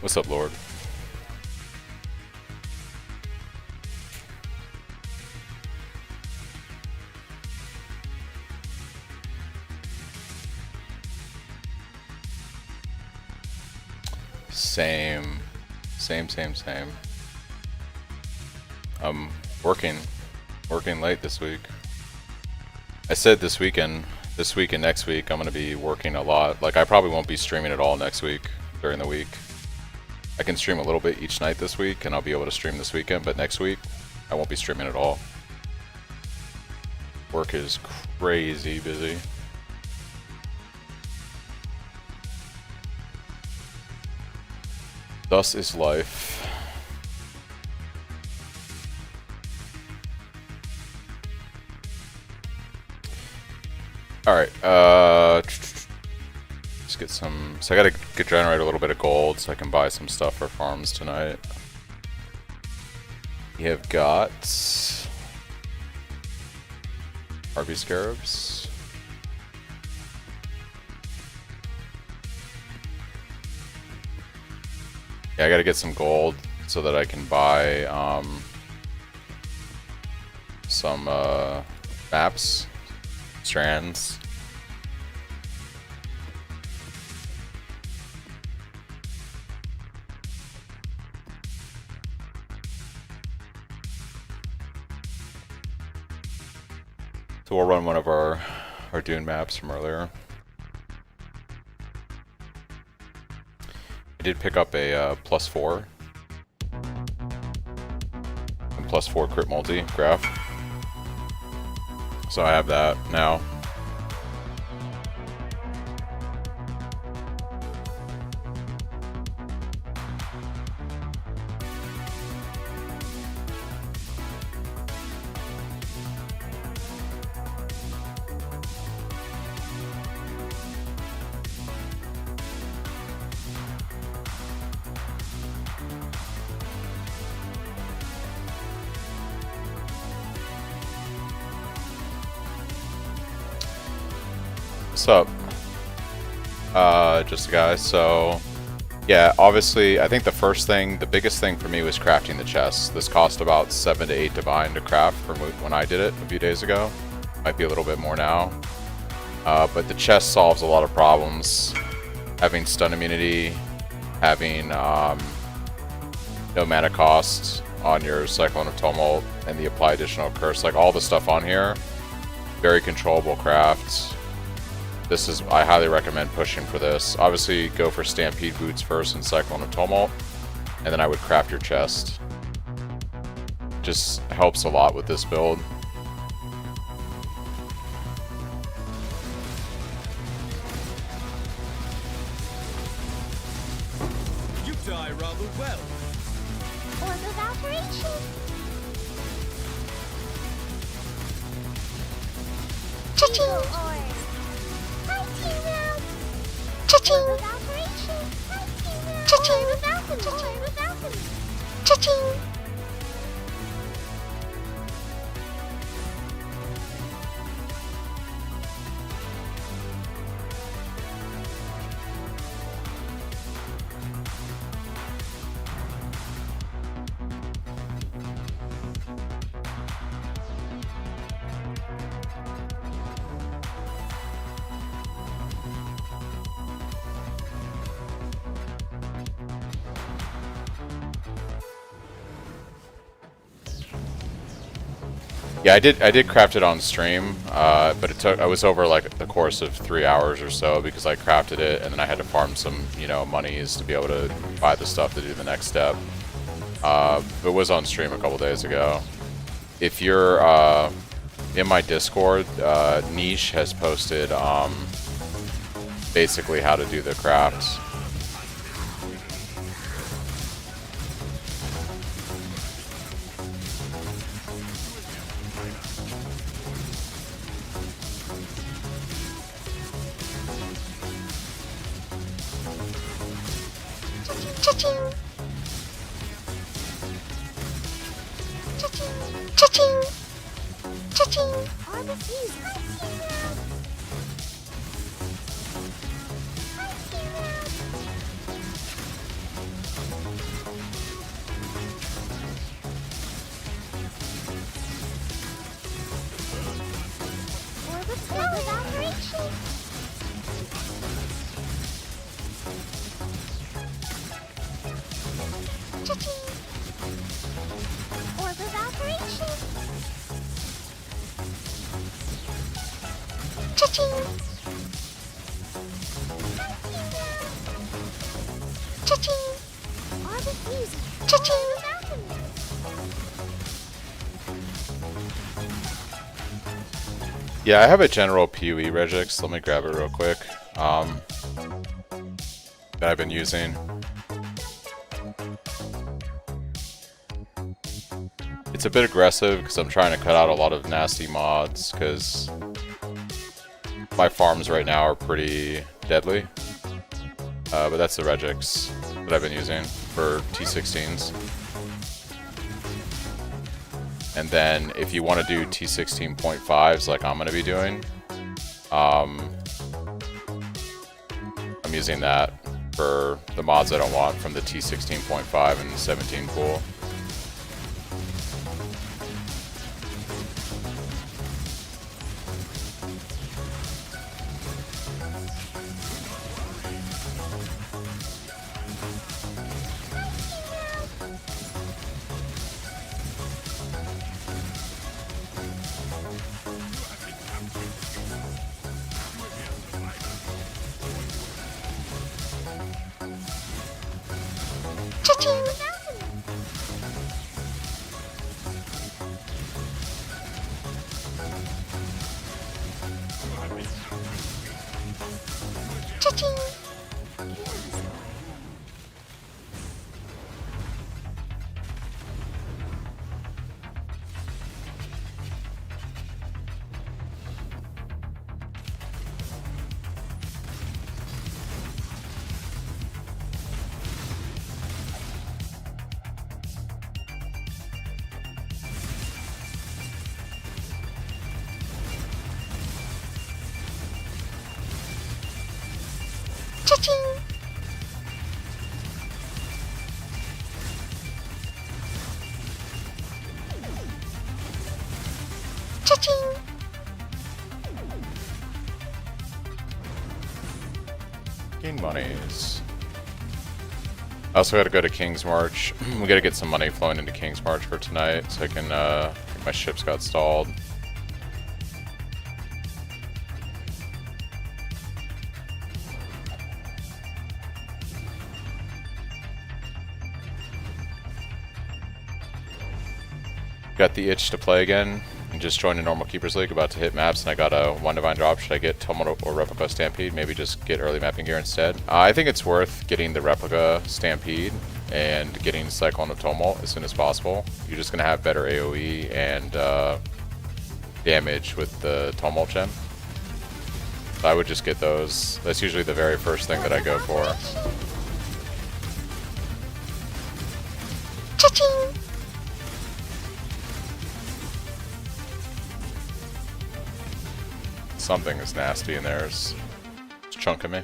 What's up, Lord? Same. Same. I'm working late this week. I said this week and next week I'm gonna be working a lot. Like I probably won't be streaming at all next week during the week. I can stream a little bit each night this week and I'll be able to stream this weekend, but next week I won't be streaming at all. Work is crazy busy. Thus is life. Alright, let's get some... So I gotta generate a little bit of gold so I can buy some stuff for farms tonight. We have got... Harby Scarabs. Yeah, I gotta get some gold so that I can buy some maps, strands. So we'll run one of our Dune maps from earlier. I did pick up a +4 and +4 crit multi graph, so I have that now. What's up? Just a guy. So yeah, obviously I think the biggest thing for me was crafting the chest. This cost about 7 to 8 divine to craft from when I did it a few days ago. Might be a little bit more now. But the chest solves a lot of problems. Having stun immunity, having no mana cost on your Cyclone of Tumult, and the apply additional curse, like all the stuff on here, very controllable crafts. I highly recommend pushing for this. Obviously, go for Stampede Boots first and Cyclone of Tumult, and then I would craft your chest. Just helps a lot with this build. You die rather well. Orb of Alteration. Cha-ching! Cha-ching! Cha-ching! Cha-ching! Yeah, I did craft it on stream, but I was over like the course of 3 hours or so because I crafted it and then I had to farm some, monies to be able to buy the stuff to do the next step. It was on stream a couple days ago. If you're in my Discord, Niche has posted basically how to do the crafts. Cha-ching! Cha-ching! Cha-ching! Cha-ching! Cha-ching. Orb of operation. Cha-ching. Cha-ching. Orb of music. Cha-ching. Orb of alchemy. Yeah, I have a general PoE regix. Let me grab it real quick. That I've been using. It's a bit aggressive because I'm trying to cut out a lot of nasty mods because my farms right now are pretty deadly. But that's the regix that I've been using for T16s. And then if you want to do T16.5s like I'm going to be doing, I'm using that for the mods I don't want from the T16.5 and 17 pool. Cha-ching. Cha-ching. Cha-ching. Cha-ching. Gain monies. I also gotta go to King's March. We gotta get some money flowing into King's March for tonight so I can, I think my ships got stalled. Got the itch to play again and just joined a normal Keepers League, about to hit maps, and I got a 1 divine drop. Should I get Tumult or Replica Stampede? Maybe just get early mapping gear instead. I think it's worth getting the Replica Stampede and getting Cyclone of Tumult as soon as possible. You're just going to have better AoE and damage with the Tumult gem. So I would just get those. That's usually the very first thing that I go for. Cha-ching. Something is nasty in there. It's chunking me.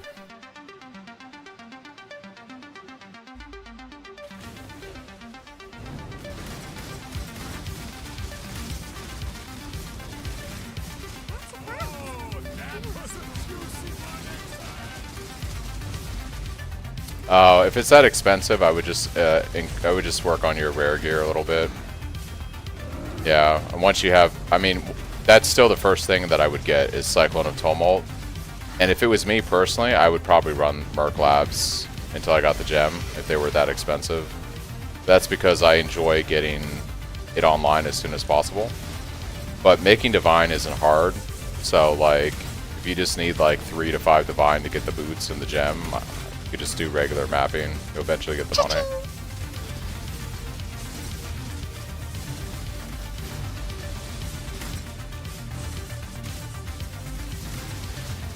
If it's that expensive, I would just work on your rare gear a little bit. Yeah, and once you have, I mean, that's still the first thing that I would get is Cyclone of Tumult. And if it was me personally, I would probably run Merc Labs until I got the gem if they were that expensive. That's because I enjoy getting it online as soon as possible. But making Divine isn't hard. So like, if you just need like 3 to 5 Divine to get the boots and the gem, you could just do regular mapping. You'll eventually get the money.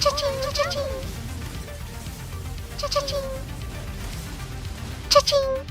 Cha-ching, cha-ching. Cha-ching. Cha-ching.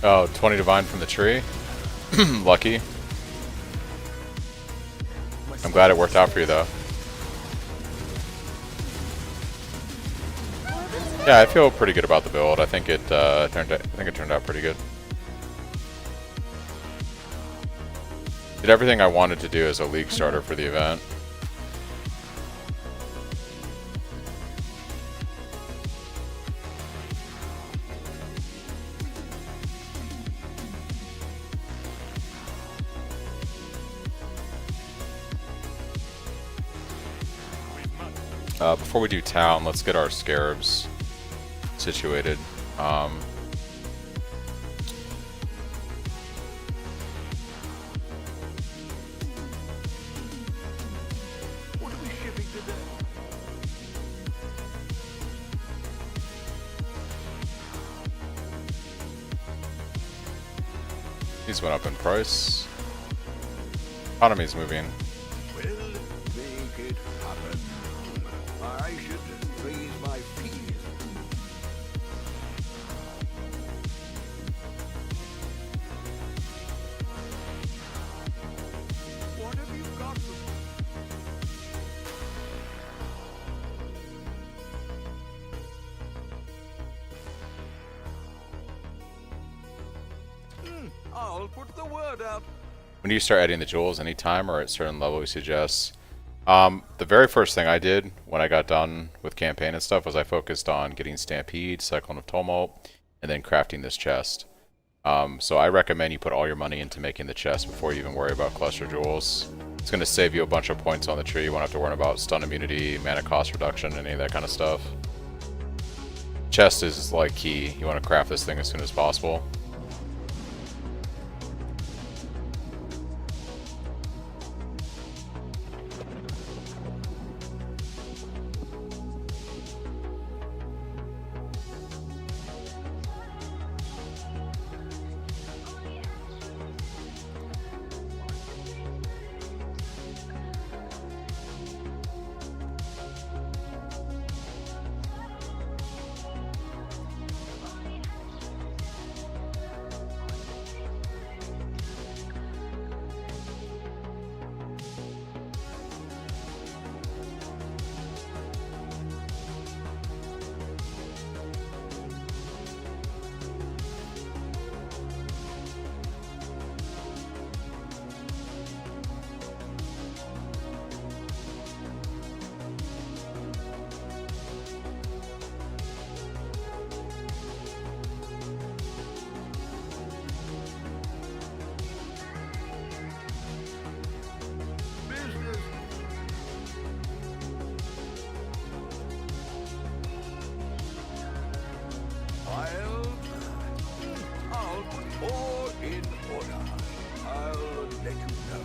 Oh, 20 divine from the tree. Lucky. I'm glad it worked out for you though. Yeah, I feel pretty good about the build. I think it turned out pretty good. Did everything I wanted to do as a league starter for the event. Before we do town, let's get our scarabs situated. What are we shipping today? These went up in price. Economy's moving. We'll make it happen. I should raise my fees. What have you got for me? I'll put the word out. When do you start adding the jewels? Anytime or at certain level we suggest? The very first thing I did when I got done with campaign and stuff was I focused on getting Stampede, Cyclone of Tumult, and then crafting this chest. So I recommend you put all your money into making the chest before you even worry about cluster jewels. It's going to save you a bunch of points on the tree. You won't have to worry about stun immunity, mana cost reduction, any of that kind of stuff. Chest is like key. You want to craft this thing as soon as possible. Business. I'll put all in order. I'll let you know.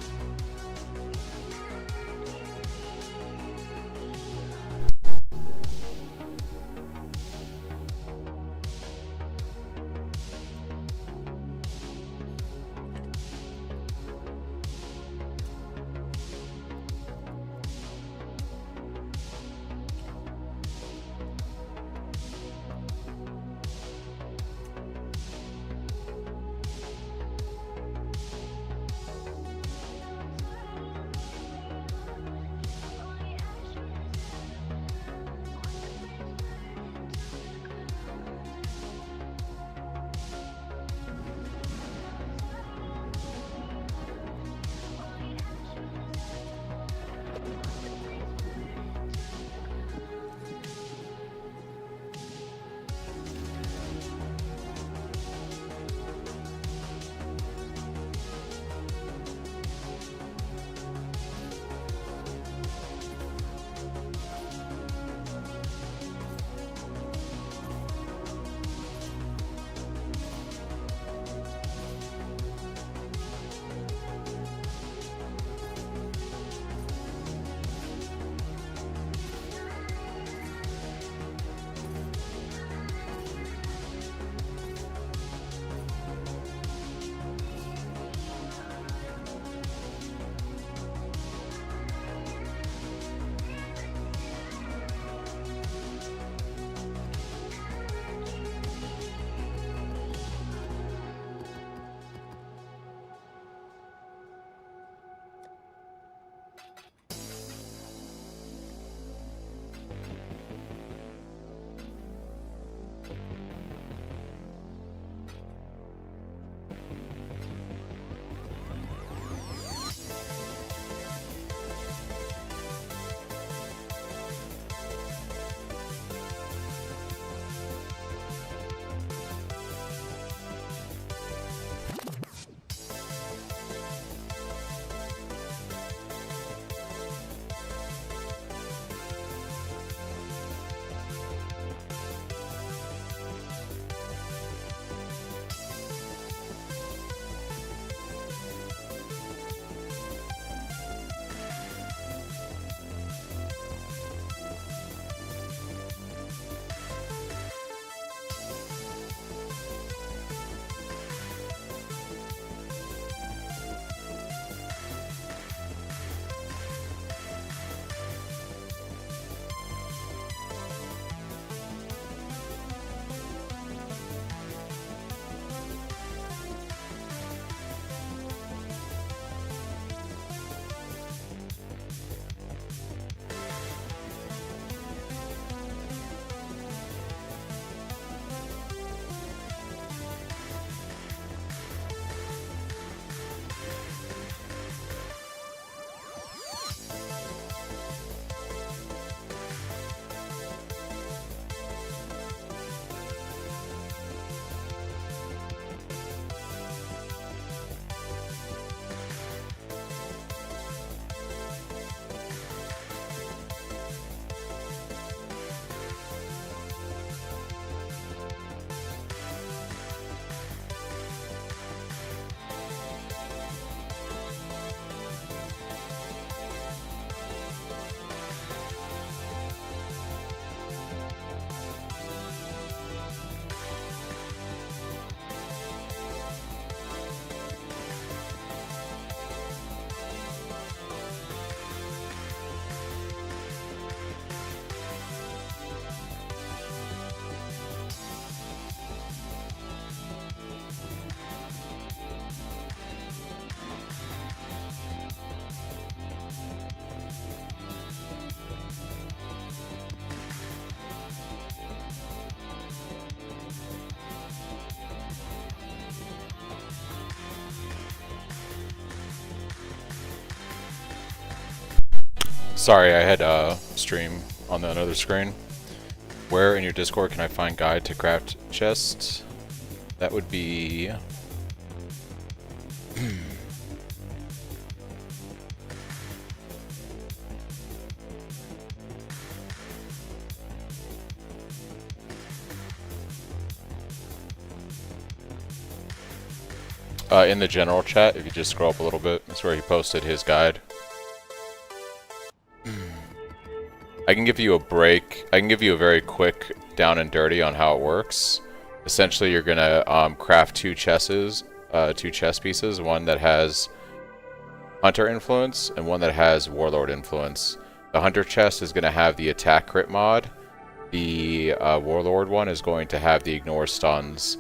Sorry, I had stream on the another screen. Where in your Discord can I find guide to craft chests? That would be... in the general chat, if you just scroll up a little bit, that's where he posted his guide. I can give you a break. I can give you a very quick down and dirty on how it works. Essentially, you're gonna craft two chess pieces, one that has Hunter influence and one that has Warlord influence. The Hunter chest is gonna have the attack crit mod. The Warlord one is going to have the ignore stuns.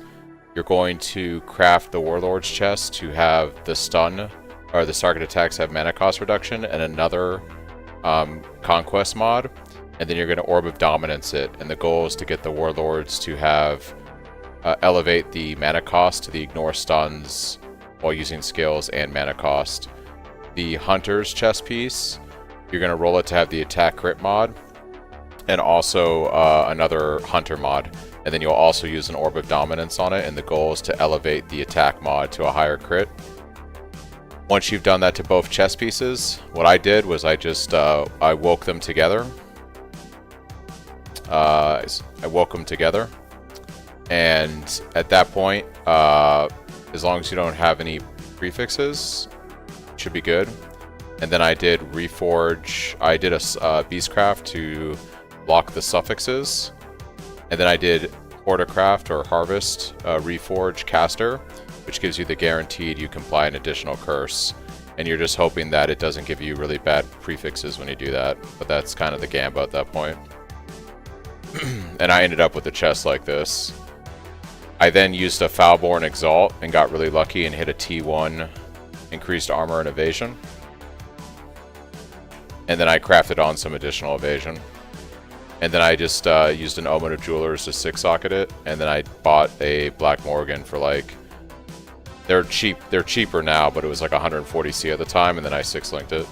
You're going to craft the Warlord's chest to have the stun, or the target attacks have mana cost reduction, and another Conquest mod, and then you're going to Orb of Dominance it, and the goal is to get the Warlords to have elevate the mana cost to the ignore stuns while using skills and mana cost. The Hunter's chest piece, you're going to roll it to have the attack crit mod, and also another Hunter mod, and then you'll also use an Orb of Dominance on it, and the goal is to elevate the attack mod to a higher crit. Once you've done that to both chess pieces, what I did was I just I woke them together. I woke them together, and at that point, as long as you don't have any prefixes, it should be good. And then I did reforge. I did a beastcraft to block the suffixes, and then I did horticraft or harvest reforge caster, which gives you the guaranteed you can apply an additional curse. And you're just hoping that it doesn't give you really bad prefixes when you do that. But that's kind of the gamba at that point. And I ended up with a chest like this. I then used a Foulborn Exalt and got really lucky and hit a T1 increased armor and evasion. And then I crafted on some additional evasion. And then I just used an Omen of Jewelers to 6-socket it. And then I bought a Black Morgan for like... They're cheaper now, but it was like 140 C at the time, and then I 6-linked it.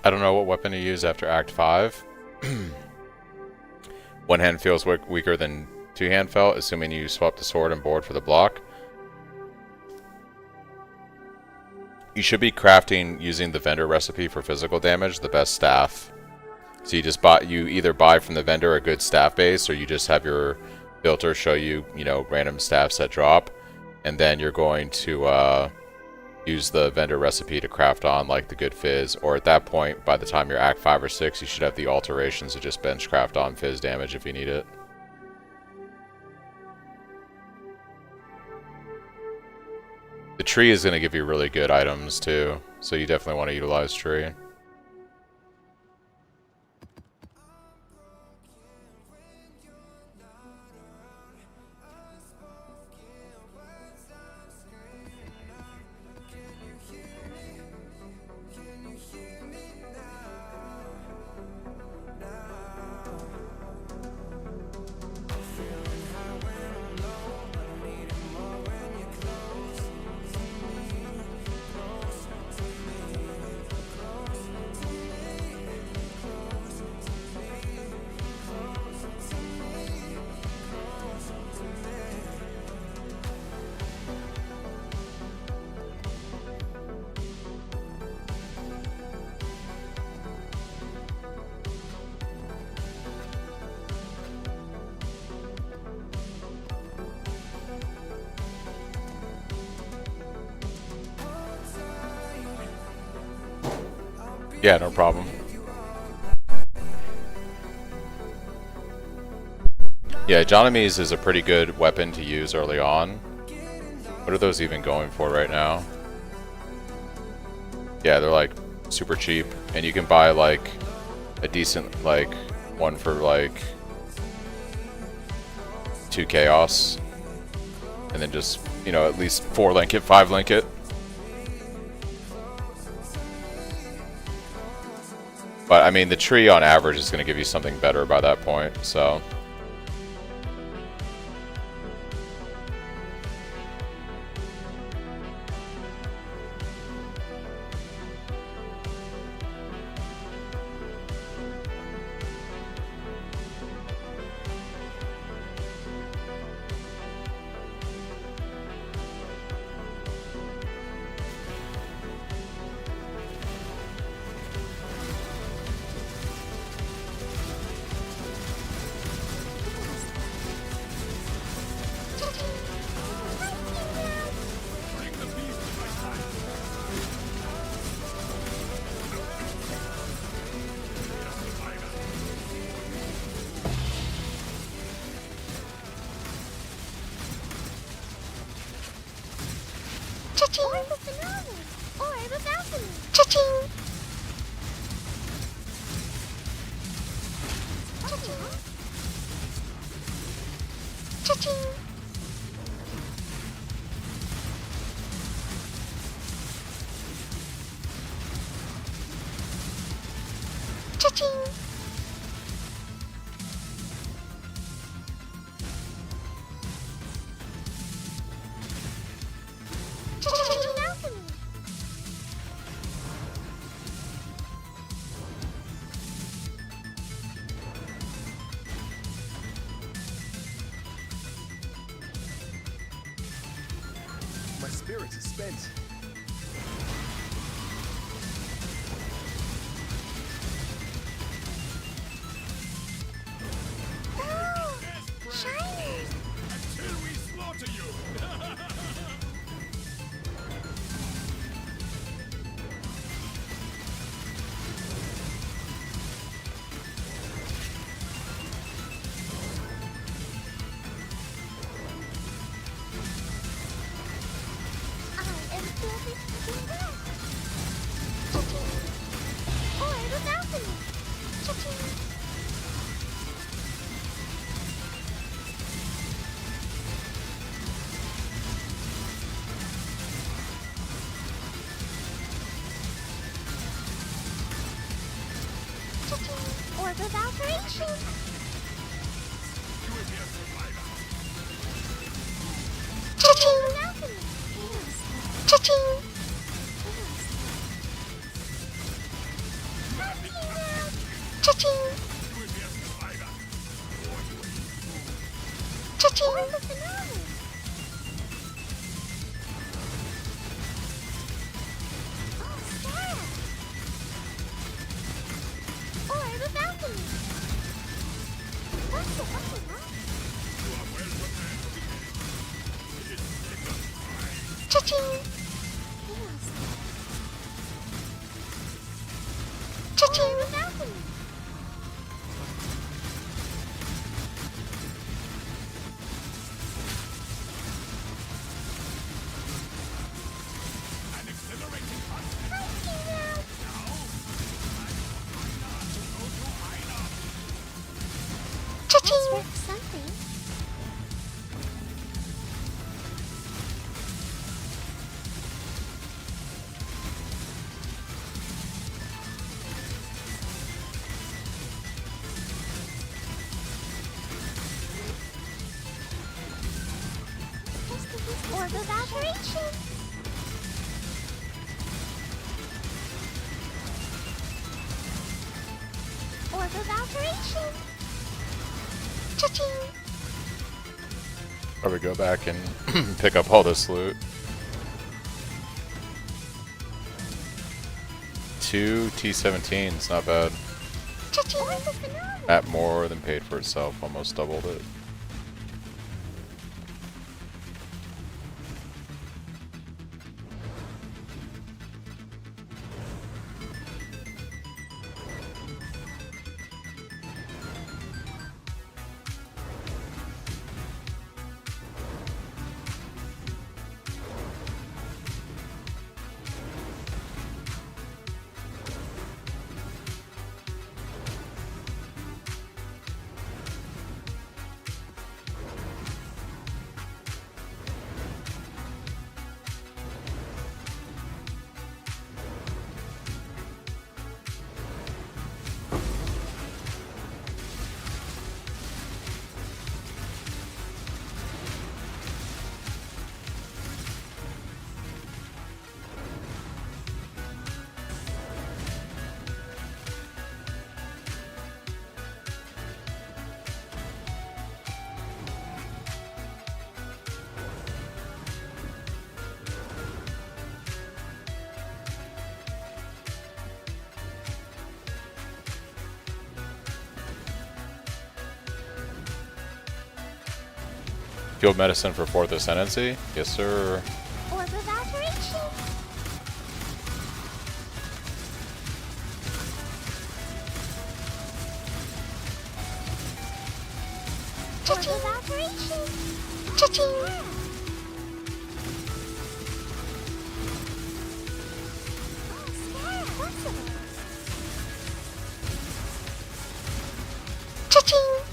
I don't know what weapon to use after Act 5. One hand feels weaker than two hand felt, assuming you swap the sword and board for the block. You should be crafting using the vendor recipe for physical damage, the best staff. So you either buy from the vendor a good staff base, or you just have your filter show you, random staffs that drop, and then you're going to use the vendor recipe to craft on like the good fizz, or at that point, by the time you're Act 5 or 6, you should have the alterations to just bench craft on fizz damage if you need it. The tree is going to give you really good items too, so you definitely want to utilize tree. Yeah, no problem. Yeah, Jonamies is a pretty good weapon to use early on. What are those even going for right now? Yeah, they're like super cheap, and you can buy like a decent like one for like 2 chaos, and then just, you know, at least 4 link it, 5 link it. But I mean, the tree on average is going to give you something better by that point, so. Cha-ching! Orb of Phenomenon! Orb of Alchemy! Cha-ching! Cha-ching! Cha-ching! Cha-ching! Alchemy! My spirits are spent. Oh! Shiny! Until we slaughter you! I am filled with wealth! Cha-ching! Orb of Alchemy! Cha-ching! Cha-ching! Orb of Alteration! Cha-ching! Alchemy! Cha-ching! Cha-ching! Cha-ching! Orb of Phenomenon! Oh, snap! Orb of Alchemy! What's the Cha-ching! Cha-ching! Orb of Alchemy! Cha-ching! Worth something. Orb of Alteration! Orb of Alteration! Cha-ching! Probably go back and pick up all this loot. 2 T17s, not bad. Cha-ching! Orb of Phenomenon! That more than paid for itself, almost doubled it. Field medicine for 4th Ascendancy? Yes, sir. Orb of alteration. Orb of alteration. Cha-ching. Cha-ching.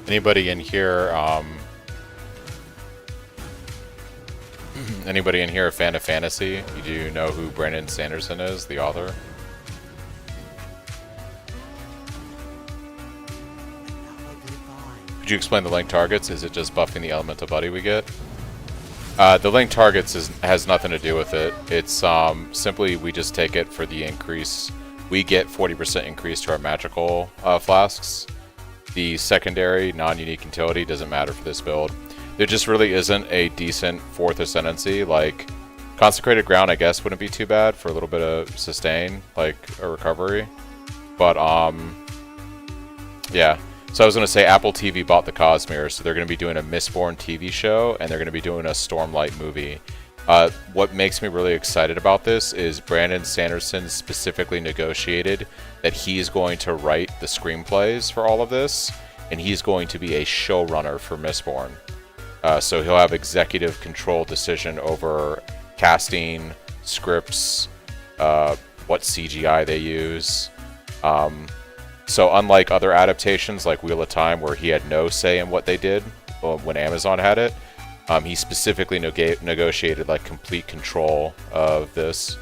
Anybody in here, anybody in here a fan of fantasy? You do know who Brandon Sanderson is, the author? Could you explain the link targets? Is it just buffing the elemental buddy we get? The link targets has nothing to do with it. It's simply we just take it for the increase. We get 40% increase to our magical flasks. The secondary non-unique utility doesn't matter for this build. There just really isn't a decent 4th Ascendancy. Like, Consecrated Ground I guess wouldn't be too bad for a little bit of sustain, like a recovery. But yeah. So I was going to say Apple TV bought the Cosmere, so they're going to be doing a Mistborn TV show, and they're going to be doing a Stormlight movie. What makes me really excited about this is Brandon Sanderson specifically negotiated that he's going to write the screenplays for all of this, and he's going to be a showrunner for Mistborn. So he'll have executive control decision over casting, scripts, what CGI they use. So unlike other adaptations like Wheel of Time, where he had no say in what they did when Amazon had it, he specifically negotiated like complete control of this.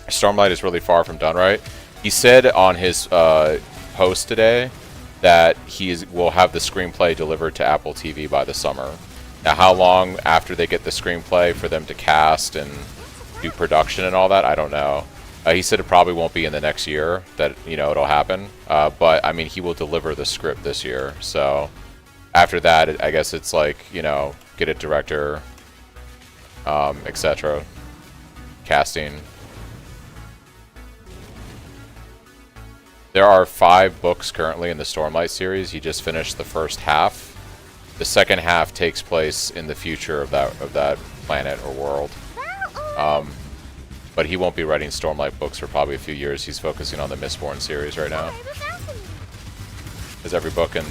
Stormlight is really far from done right. He said on his post today that he will have the screenplay delivered to Apple TV by the summer. Now, how long after they get the screenplay for them to cast and do production and all that, I don't know. He said it probably won't be in the next year that, you know, it'll happen. But, I mean, he will deliver the script this year. So, after that, I guess it's like, you know, get a director, etc. Casting. There are 5 books currently in the Stormlight series. He just finished the first half. The second half takes place in the future of that planet or world. But he won't be writing Stormlight books for probably a few years. He's focusing on the Mistborn series right now. Is every book in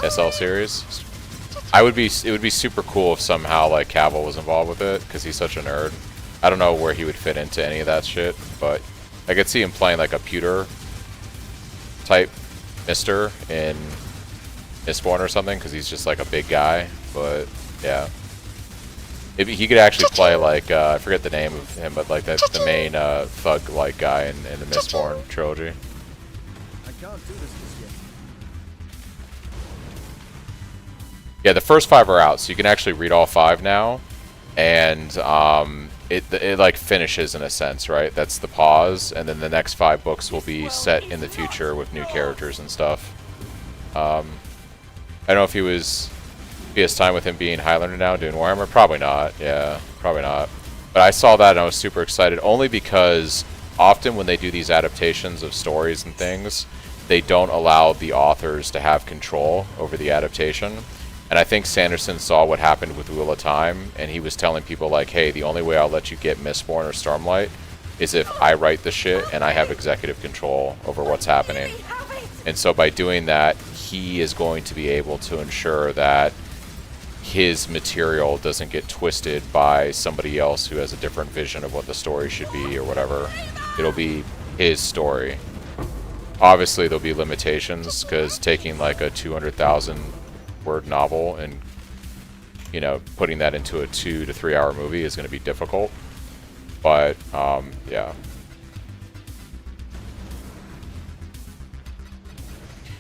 SL series? It would be super cool if somehow like Cavill was involved with it, because he's such a nerd. I don't know where he would fit into any of that shit, but I could see him playing like a pewter type Mister in Mistborn or something, because he's just like a big guy. But yeah. He could actually play like I forget the name of him, but like the main thug-like guy in the Mistborn trilogy. I can't do this just yet. Yeah, the first 5 are out, so you can actually read all 5 now, and it like finishes in a sense, right? That's the pause, and then the next 5 books will be set in the future with new characters and stuff. I don't know if he has time with him being Highlander now doing Warhammer. Probably not. Yeah, probably not. But I saw that and I was super excited, only because often when they do these adaptations of stories and things, they don't allow the authors to have control over the adaptation. And I think Sanderson saw what happened with Wheel of Time, and he was telling people like, hey, the only way I'll let you get Mistborn or Stormlight is if I write the shit and I have executive control over what's happening. And so by doing that, he is going to be able to ensure that his material doesn't get twisted by somebody else who has a different vision of what the story should be or whatever. It'll be his story. Obviously there'll be limitations, because taking like a 200,000 word novel and, you know, putting that into a 2 to 3 hour movie is going to be difficult. But yeah.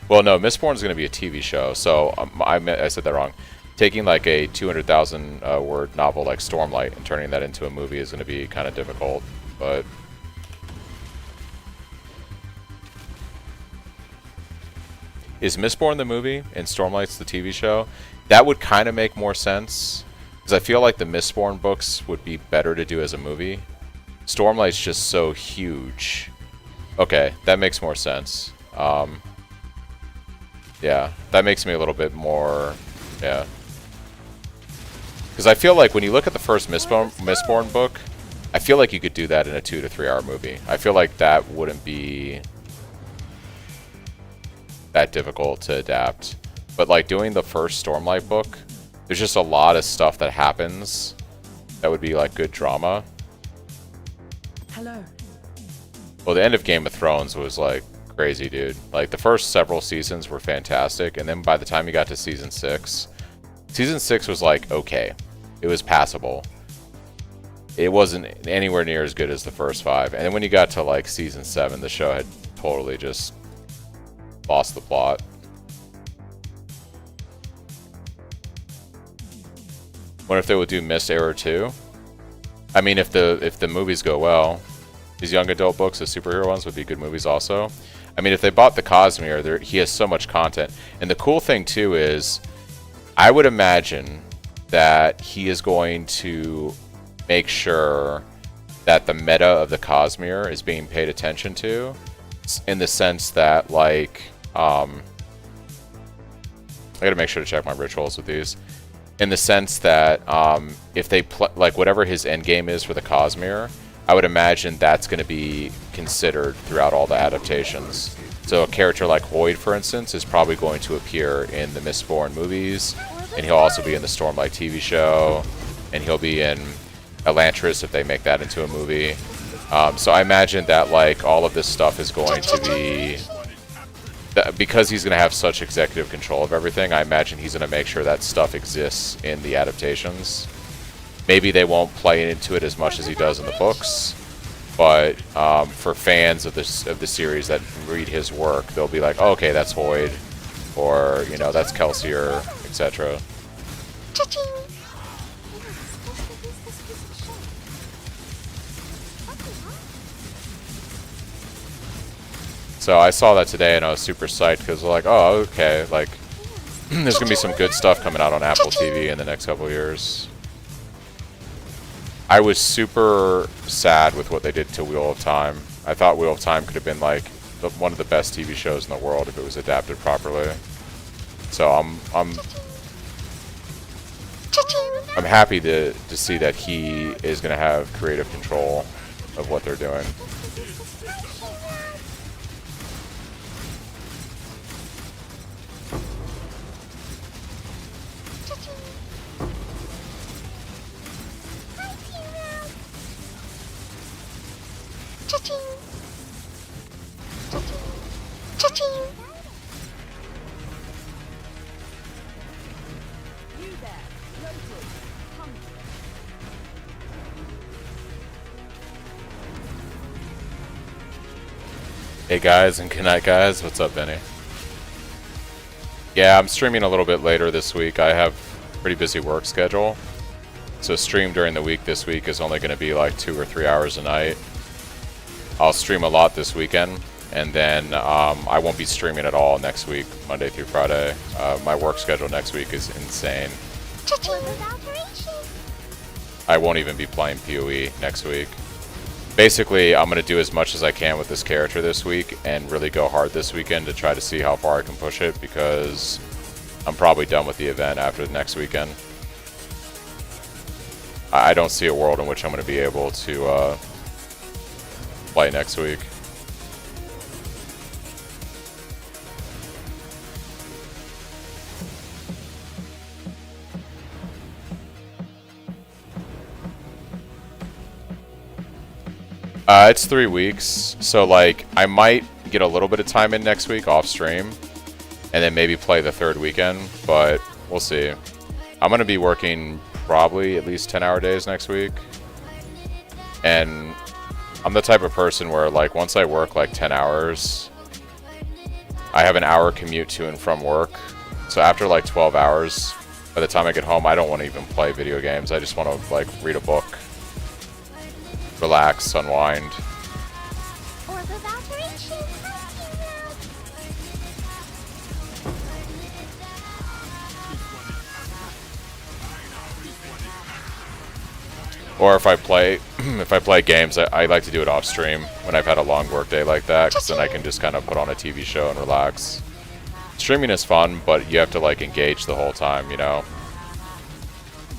Well, no, Mistborn is going to be a TV show, so I said that wrong. Taking like a 200,000 word novel like Stormlight and turning that into a movie is going to be kind of difficult, but is Mistborn the movie and Stormlight's the TV show? That would kind of make more sense Because I feel like the Mistborn books would be better to do as a movie. Stormlight's just so huge. Okay, that makes more sense. Yeah, that makes me a little bit more... Yeah. Because I feel like when you look at the first Mistborn book, I feel like you could do that in a 2 to 3 hour movie. I feel like that wouldn't be that difficult to adapt. But like doing the first Stormlight book, there's just a lot of stuff that happens that would be like good drama. Hello. Well, the end of Game of Thrones was like crazy, dude. Like the first several seasons were fantastic, and then by the time you got to season 6 was like okay. It was passable. It wasn't anywhere near as good as the first 5. And then when you got to like season 7, the show had totally just lost the plot. Wonder if they would do Mist Era 2. I mean, if the movies go well, these young adult books, the superhero ones, would be good movies also. I mean, if they bought the Cosmere, he has so much content. And the cool thing too is, I would imagine that he is going to make sure that the meta of the Cosmere is being paid attention to, in the sense that, like, I gotta make sure to check my rituals with these. In the sense that if they like whatever his end game is for the Cosmere, I would imagine that's going to be considered throughout all the adaptations. So a character like Hoyd, for instance, is probably going to appear in the Mistborn movies, and he'll also be in the Stormlight TV show, and he'll be in Elantris if they make that into a movie. So I imagine that like all of this stuff is going to be, because he's going to have such executive control of everything, I imagine he's going to make sure that stuff exists in the adaptations. Maybe they won't play into it as much as he does in the books, but for fans of the series that read his work, they'll be like, oh, okay, that's Hoyd, or, you know, that's Kelsier, etc. Cha-ching! So I saw that today and I was super psyched because like, oh, okay, like there's gonna be some good stuff coming out on Apple TV in the next couple of years. I was super sad with what they did to Wheel of Time. I thought Wheel of Time could have been like one of the best TV shows in the world if it was adapted properly. So I'm happy to see that he is gonna have creative control of what they're doing. Hey guys, and good night guys. What's up, Benny? Yeah, I'm streaming a little bit later this week. I have a pretty busy work schedule. So stream during the week this week is only going to be like 2 or 3 hours a night. I'll stream a lot this weekend, and then I won't be streaming at all next week, Monday through Friday. My work schedule next week is insane. I won't even be playing PoE next week. Basically, I'm going to do as much as I can with this character this week and really go hard this weekend to try to see how far I can push it, because I'm probably done with the event after the next weekend. I don't see a world in which I'm going to be able to play next week. It's 3 weeks, so like I might get a little bit of time in next week off stream, and then maybe play the 3rd weekend, but we'll see. I'm gonna be working probably at least 10-hour days next week, and I'm the type of person where like once I work like 10 hours, I have an hour commute to and from work, so after like 12 hours, by the time I get home, I don't want to even play video games. I just want to like read a book, relax, unwind. Or if I play games, I like to do it off stream when I've had a long work day like that, because then I can just kind of put on a TV show and relax. Streaming is fun, but you have to like engage the whole time, you know.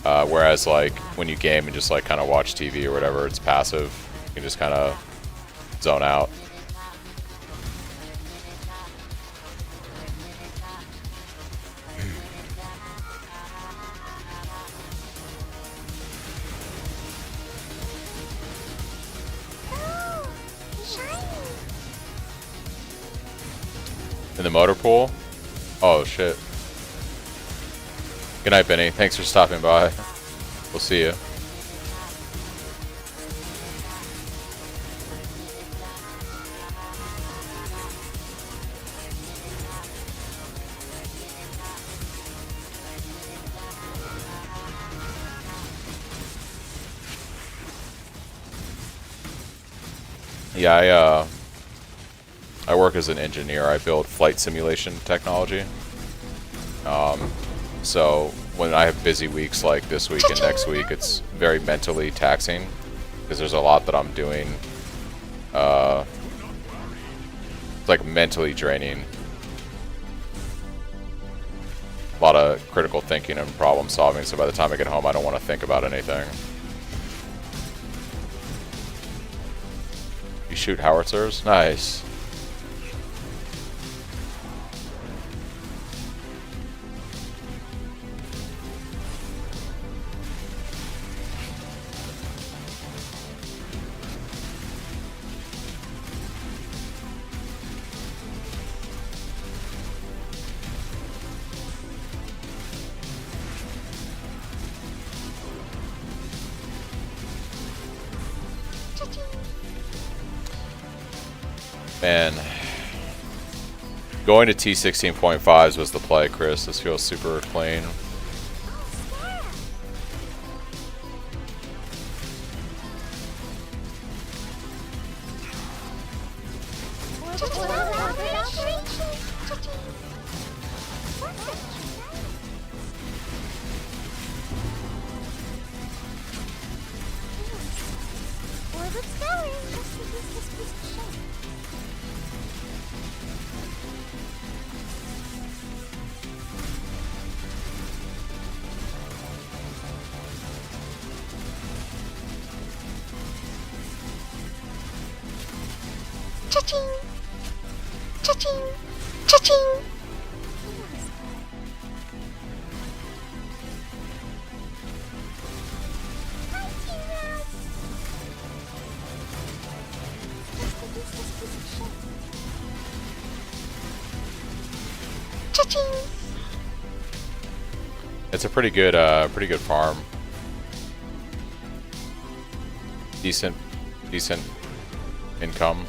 Whereas like when you game and just like kind of watch TV or whatever, it's passive. You can just kind of zone out. Oh, shiny. In the motor pool? Oh shit. Good night, Benny. Thanks for stopping by. We'll see you. Yeah, I work as an engineer. I build flight simulation technology. So when I have busy weeks like this week and next week, it's very mentally taxing because there's a lot that I'm doing. It's like mentally draining. A lot of critical thinking and problem solving. So by the time I get home, I don't want to think about anything. You shoot howitzers? Nice. Man, going to T16.5s was the play, Chris. This feels super clean. It's a pretty good farm. Decent income.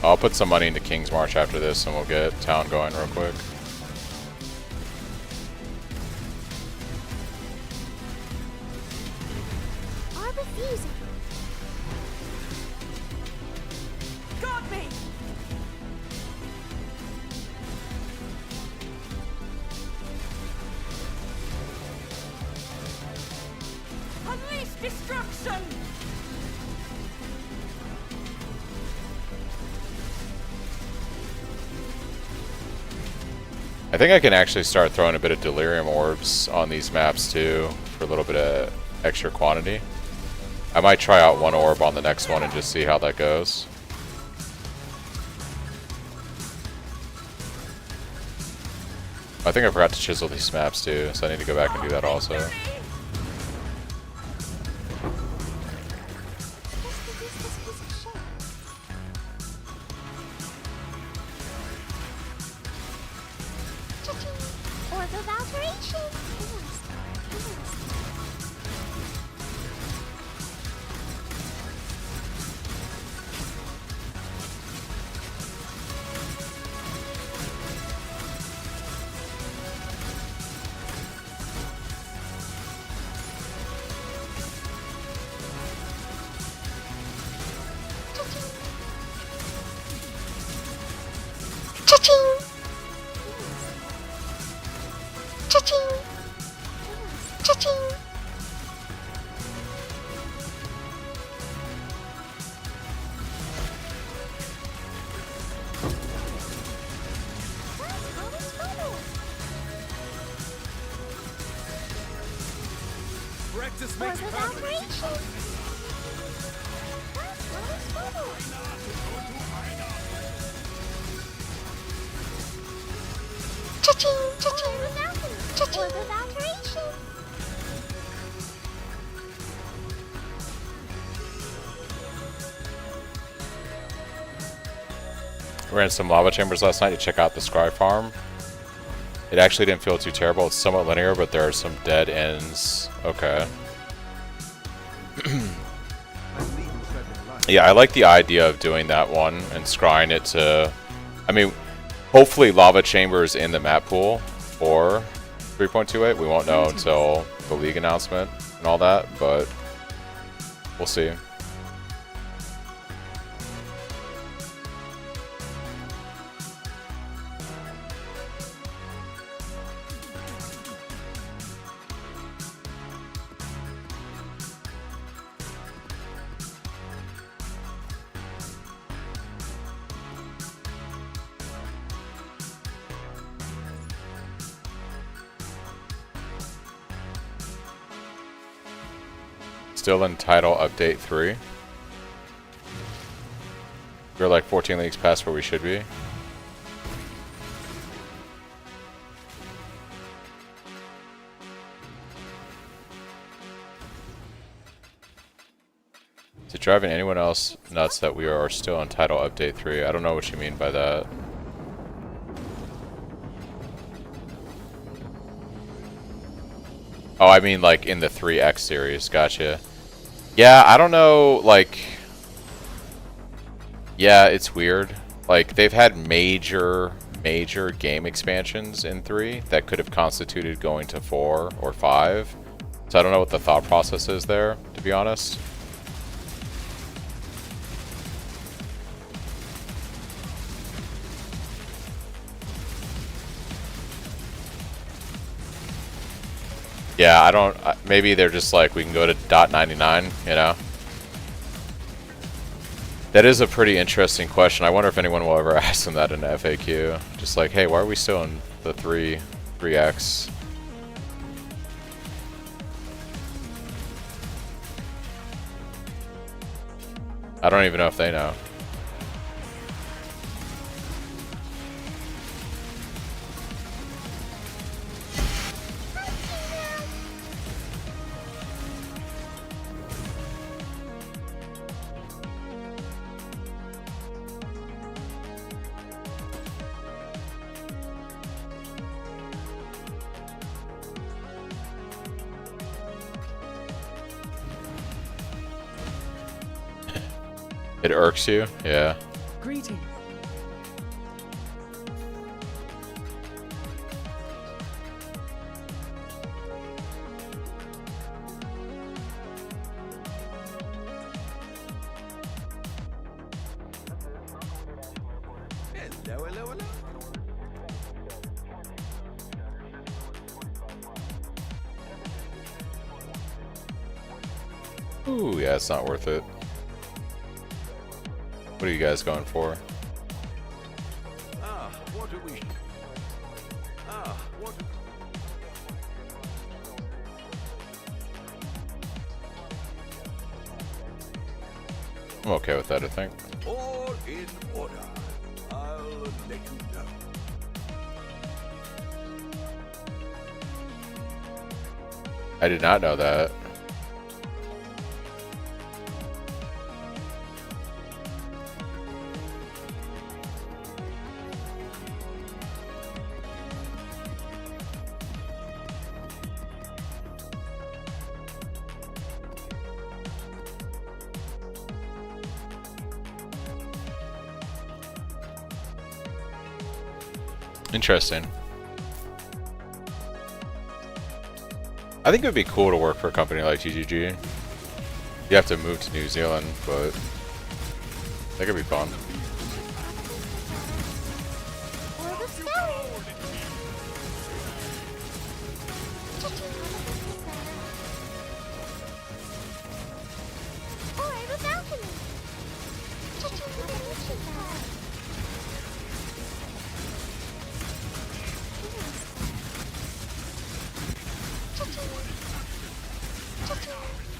I'll put some money into King's March after this and we'll get town going real quick. Got me! Unleash destruction! I think I can actually start throwing a bit of delirium orbs on these maps too for a little bit of extra quantity. I might try out one orb on the next one and just see how that goes. I think I forgot to chisel these maps too, so I need to go back and do that also. Cha-ching! Practice makes Order of perfect. operation. Cha-ching! Cha-ching! Cha-ching! Order of operation. We ran some lava chambers last night to check out the scry farm. It actually didn't feel too terrible. It's somewhat linear, but there are some dead ends. Okay. Yeah, I like the idea of doing that one and scrying it to... I mean, hopefully lava chambers in the map pool for 3.28. We won't know until the league announcement and all that, but we'll see. Still in title update 3. We're like 14 leagues past where we should be. Is it driving anyone else nuts that we are still on title update 3? I don't know what you mean by that. Oh, I mean like in the 3X series. Gotcha. Yeah, I don't know, like... Yeah, it's weird. Like, they've had major game expansions in 3 that could have constituted going to 4 or 5. So I don't know what the thought process is there, to be honest. Yeah, I don't... Maybe they're just like, we can go to .99, you know? That is a pretty interesting question. I wonder if anyone will ever ask them that in an FAQ. Just like, hey, why are we still in the 3X? I don't even know if they know. It irks you? Yeah. Greetings. Hello, hello, hello. Ooh, yeah, it's not worth it. What are you guys going for? Ah, what do we? Ah, what? I'm okay with that, I think. All in order. I'll let you know. I did not know that. Interesting. I think it would be cool to work for a company like GGG. You have to move to New Zealand, but that could be fun. Order of stone. Cha-ching!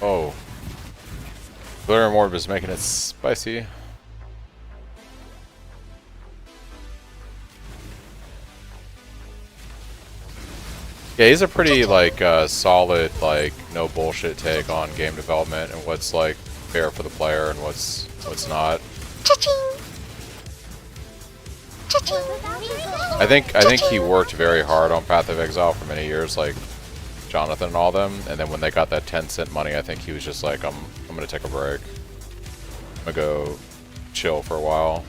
Oh. Valerian Orb is making it spicy. Yeah, he's a pretty, like, solid, like, no bullshit take on game development and what's, like, fair for the player and what's not. Cha-ching! Cha-ching! I think he worked very hard on Path of Exile for many years, like Jonathan and all them, and then when they got that 10-cent money, I think he was just like, I'm gonna take a break. I'm gonna go chill for a while.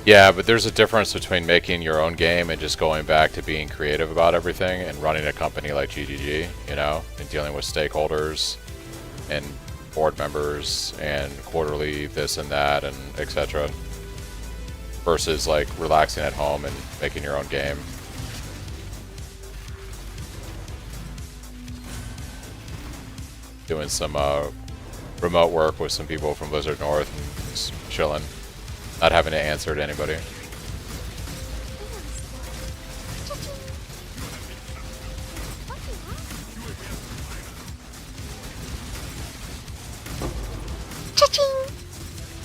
Yeah, but there's a difference between making your own game and just going back to being creative about everything and running a company like GGG, you know, and dealing with stakeholders and board members and quarterly this and that and etc. versus like relaxing at home and making your own game. Doing some remote work with some people from Blizzard North and just chilling. Not having to answer to anybody.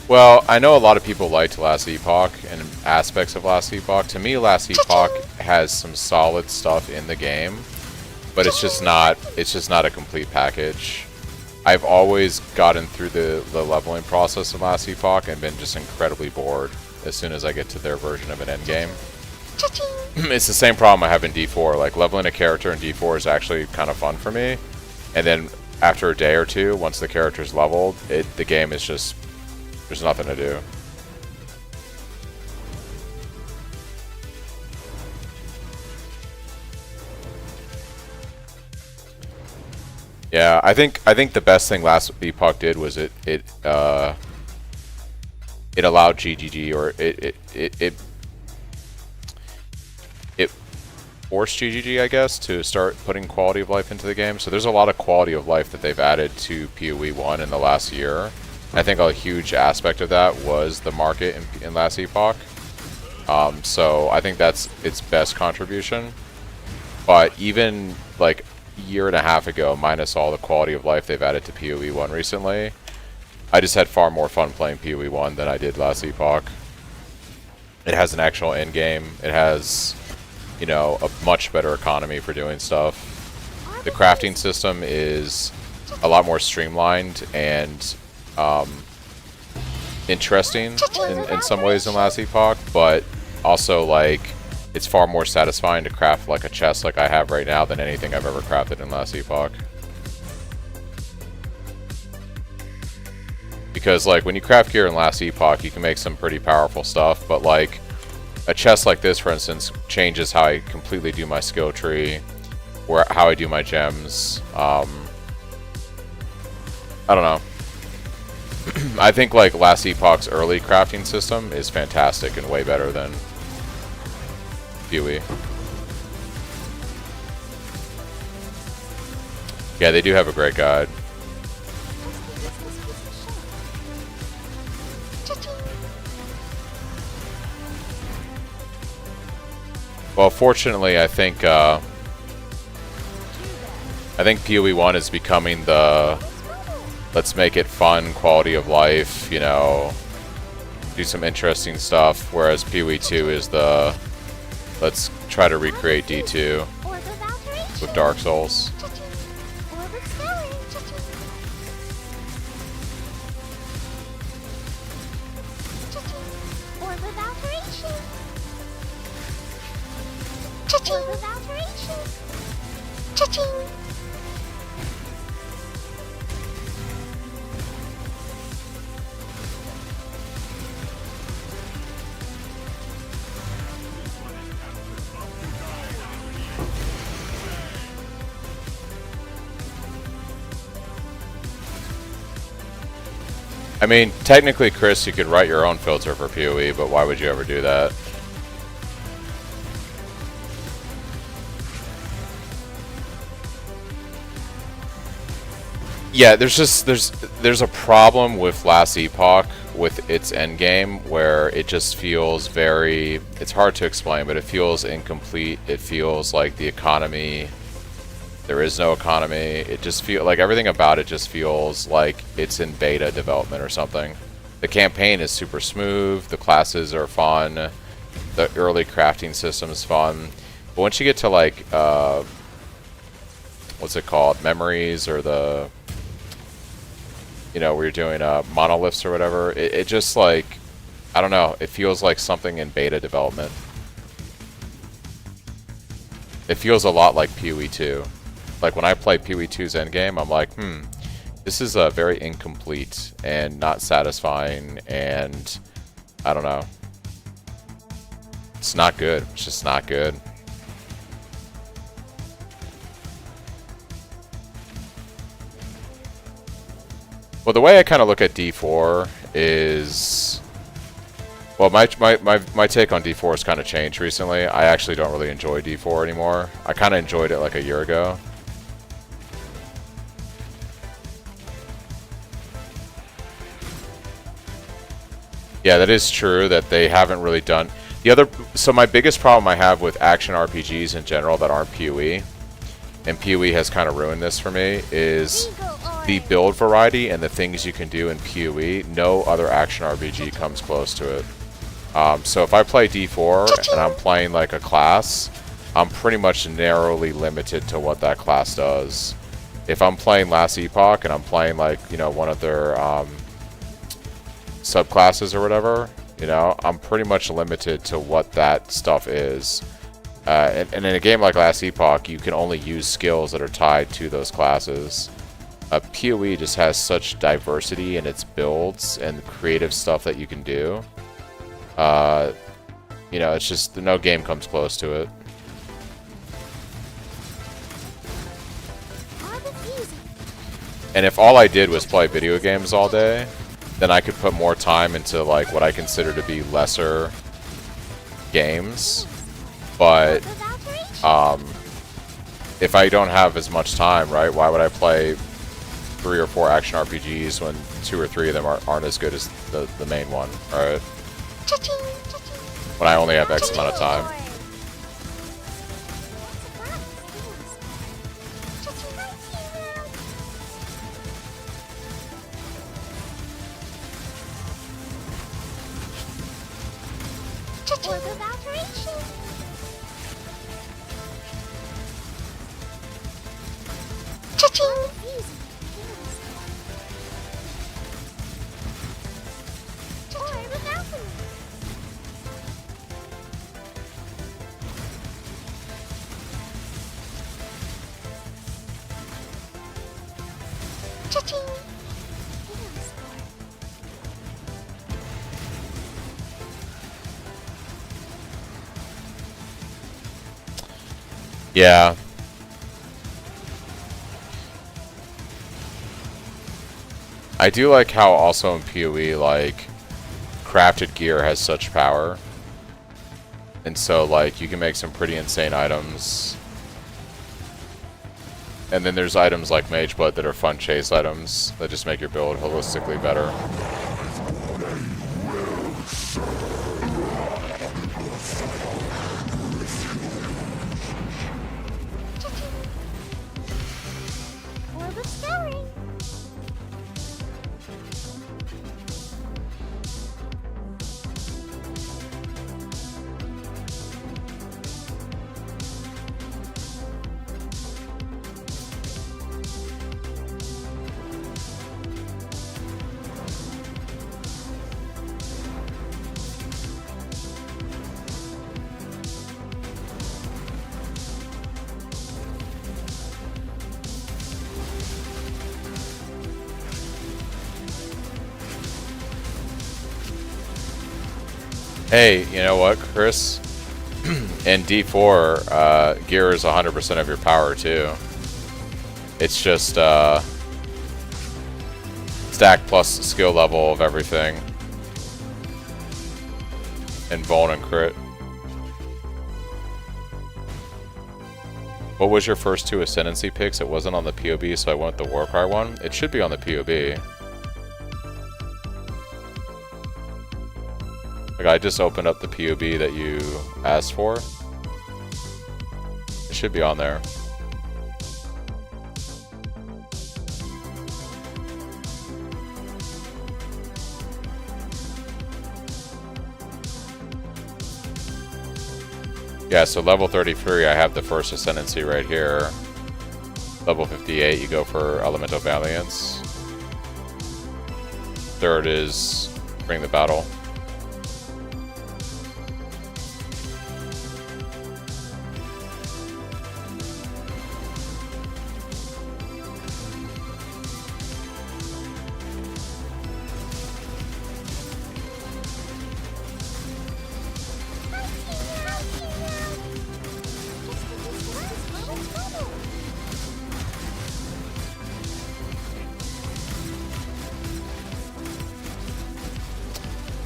Well, I know a lot of people liked Last Epoch and aspects of Last Epoch. To me, Last Epoch has some solid stuff in the game, but it's just not a complete package. I've always gotten through the leveling process of Last Epoch and been just incredibly bored as soon as I get to their version of an endgame. It's the same problem I have in D4. Like, leveling a character in D4 is actually kind of fun for me. And then after a day or two, once the character's leveled, the game is just... there's nothing to do. Yeah, I think the best thing Last Epoch did was it allowed GGG, or it forced GGG, I guess, to start putting quality of life into the game. So there's a lot of quality of life that they've added to PoE 1 in the last year. I think a huge aspect of that was the market in Last Epoch. So I think that's its best contribution. But even like year and a half ago, minus all the quality of life they've added to PoE 1 recently, I just had far more fun playing PoE 1 than I did Last Epoch. It has an actual end game. It has, you know, a much better economy for doing stuff. The crafting system is a lot more streamlined and interesting in some ways than Last Epoch, but also like it's far more satisfying to craft like a chest like I have right now than anything I've ever crafted in Last Epoch. Because like when you craft gear in Last Epoch, you can make some pretty powerful stuff, but like a chest like this, for instance, changes how I completely do my skill tree, or how I do my gems. I don't know. I think like Last Epoch's early crafting system is fantastic and way better than PoE. Yeah, they do have a great guide. Well, fortunately, I think PoE 1 is becoming the let's make it fun, quality of life, you know, do some interesting stuff, whereas PoE 2 is the let's try to recreate D2 with Dark Souls. I I mean, technically, Chris, you could write your own filter for PoE, but why would you ever do that? Yeah, there's a problem with Last Epoch with its endgame where it just feels very, it's hard to explain, but it feels incomplete. It feels like the economy, there is no economy. It just feels like everything about it just feels like it's in beta development or something. The campaign is super smooth, the classes are fun, the early crafting system is fun, but once you get to like what's it called, memories, or the, you know, where you're doing monoliths or whatever, it just like, I don't know, it feels like something in beta development. It feels a lot like PoE 2. Like when I play PoE 2's endgame, I'm like, this is very incomplete and not satisfying, and I don't know. It's not good. It's just not good. Well, the way I kind of look at D4 is, well, my take on D4 has kind of changed recently. I actually don't really enjoy D4 anymore. I kind of enjoyed it like a year ago. Yeah, that is true that they haven't really done the other. So my biggest problem I have with action RPGs in general that aren't PoE, and PoE has kind of ruined this for me, is the build variety and the things you can do in PoE. No other action RPG comes close to it. So if I play D4 and I'm playing like a class, I'm pretty much narrowly limited to what that class does. If I'm playing Last Epoch and I'm playing like, you know, one of their subclasses or whatever, you know, I'm pretty much limited to what that stuff is. And in a game like Last Epoch, you can only use skills that are tied to those classes. PoE just has such diversity in its builds and creative stuff that you can do. You know, it's just, no game comes close to it. And if all I did was play video games all day, then I could put more time into like what I consider to be lesser games. But if I don't have as much time, right, why would I play 3 or 4 action RPGs when 2 or 3 of them aren't as good as the main one, right? When I only have X amount of time. Yeah. I do like how also in PoE, like, crafted gear has such power. And so, like, you can make some pretty insane items. And then there's items like Mage Blood that are fun chase items that just make your build holistically better. Hey, you know what, Chris? In D4, gear is 100% of your power, too. It's just, stack plus skill level of everything. And Vuln and crit. What was your first 2 Ascendancy picks? It wasn't on the POB, so I went with the Warcry one. It should be on the POB. Like, I just opened up the POB that you asked for. It should be on there. Yeah, so level 33, I have the first Ascendancy right here. Level 58, you go for Elemental Valiance. Third is Bring the Battle.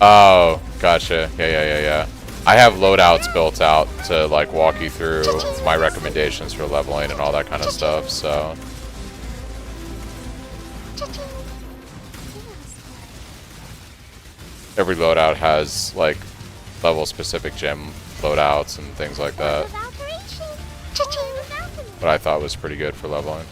Oh, gotcha. Yeah. I have loadouts built out to like walk you through my recommendations for leveling and all that kind of stuff, so. Every loadout has like level specific gem loadouts and things like that. But I thought was pretty good for leveling.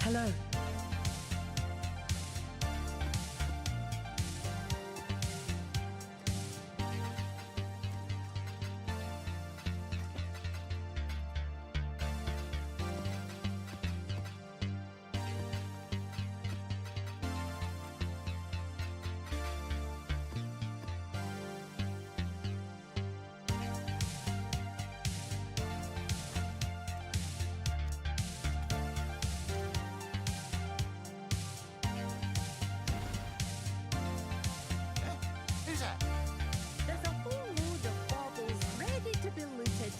Hello. There's a whole load of baubles ready to be looted.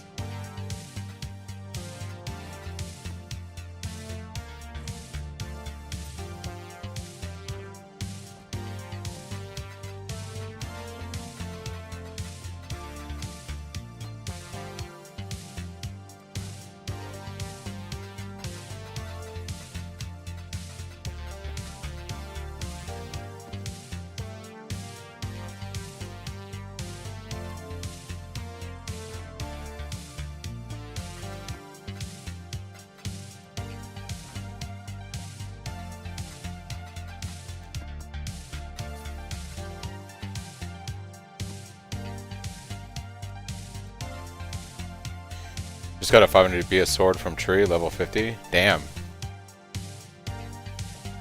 Just got a 500 BS sword from Tree, level 50. Damn.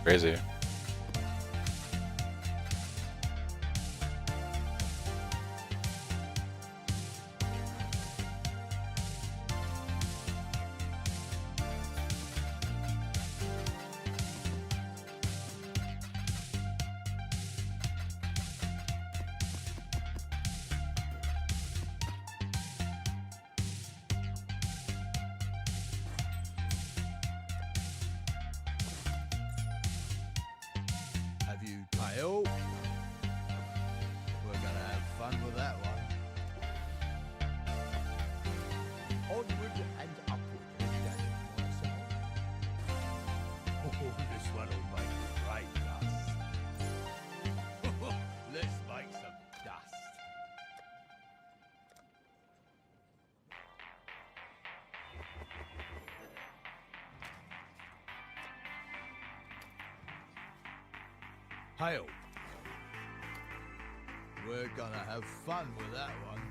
Crazy. Hi-oh. We're gonna have fun with that one. Onward and upward, Daddy Morrison. Oh, this one'll make great dust. Let's make some dust. Hail. We're gonna have fun with that one.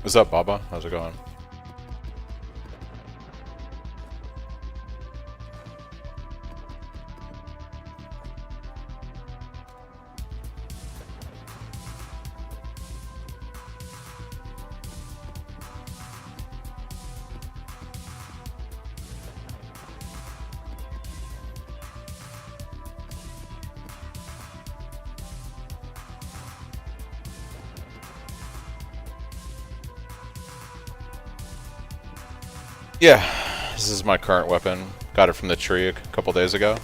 What's up, Baba? How's it going? Yeah, this is my current weapon. Got it from the tree a couple days ago.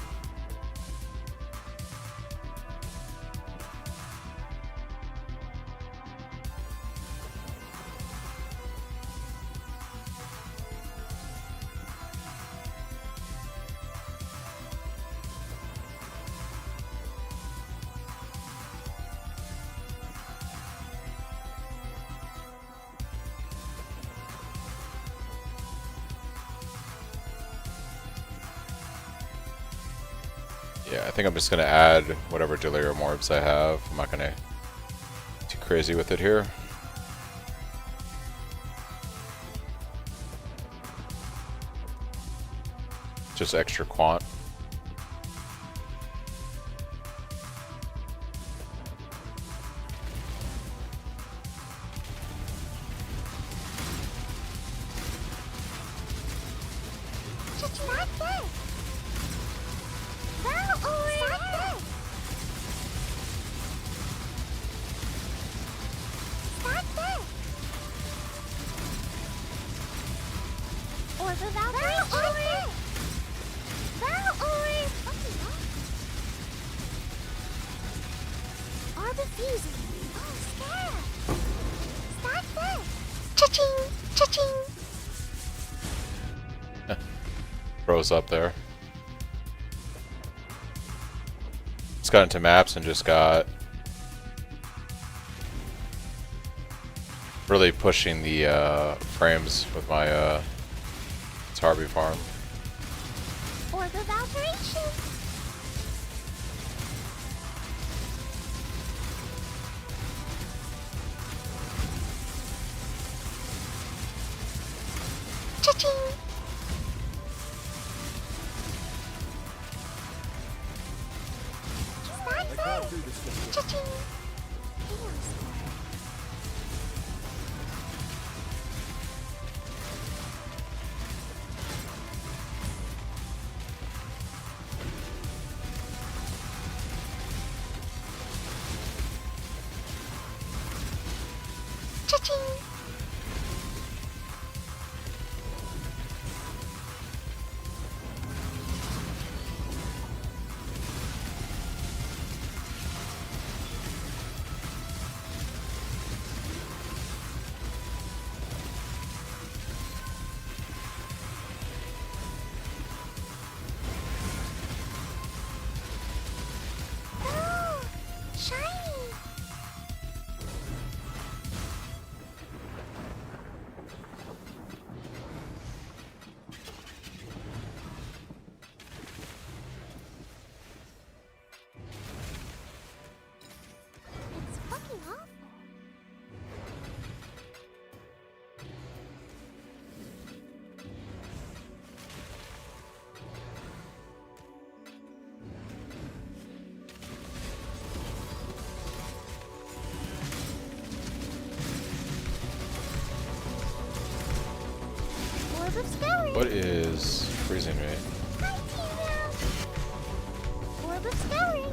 Yeah, I think I'm just gonna add whatever delirium orbs I have. I'm not gonna get too crazy with it here. Just extra quant. Just start there. Go over there. Start there. diffusing. Oh, scarab. Start there. Cha-ching, cha-ching. Froze up there. Just got into maps and just got really pushing the frames with my Harby farm. Orb of alteration. Cha-ching. Start there. Cha-ching. Chaos. Cha-ching. Oh, shiny. It's fucking awful. Orb of scouring. What is freezing me? Hi, Tina. Orb of scouring.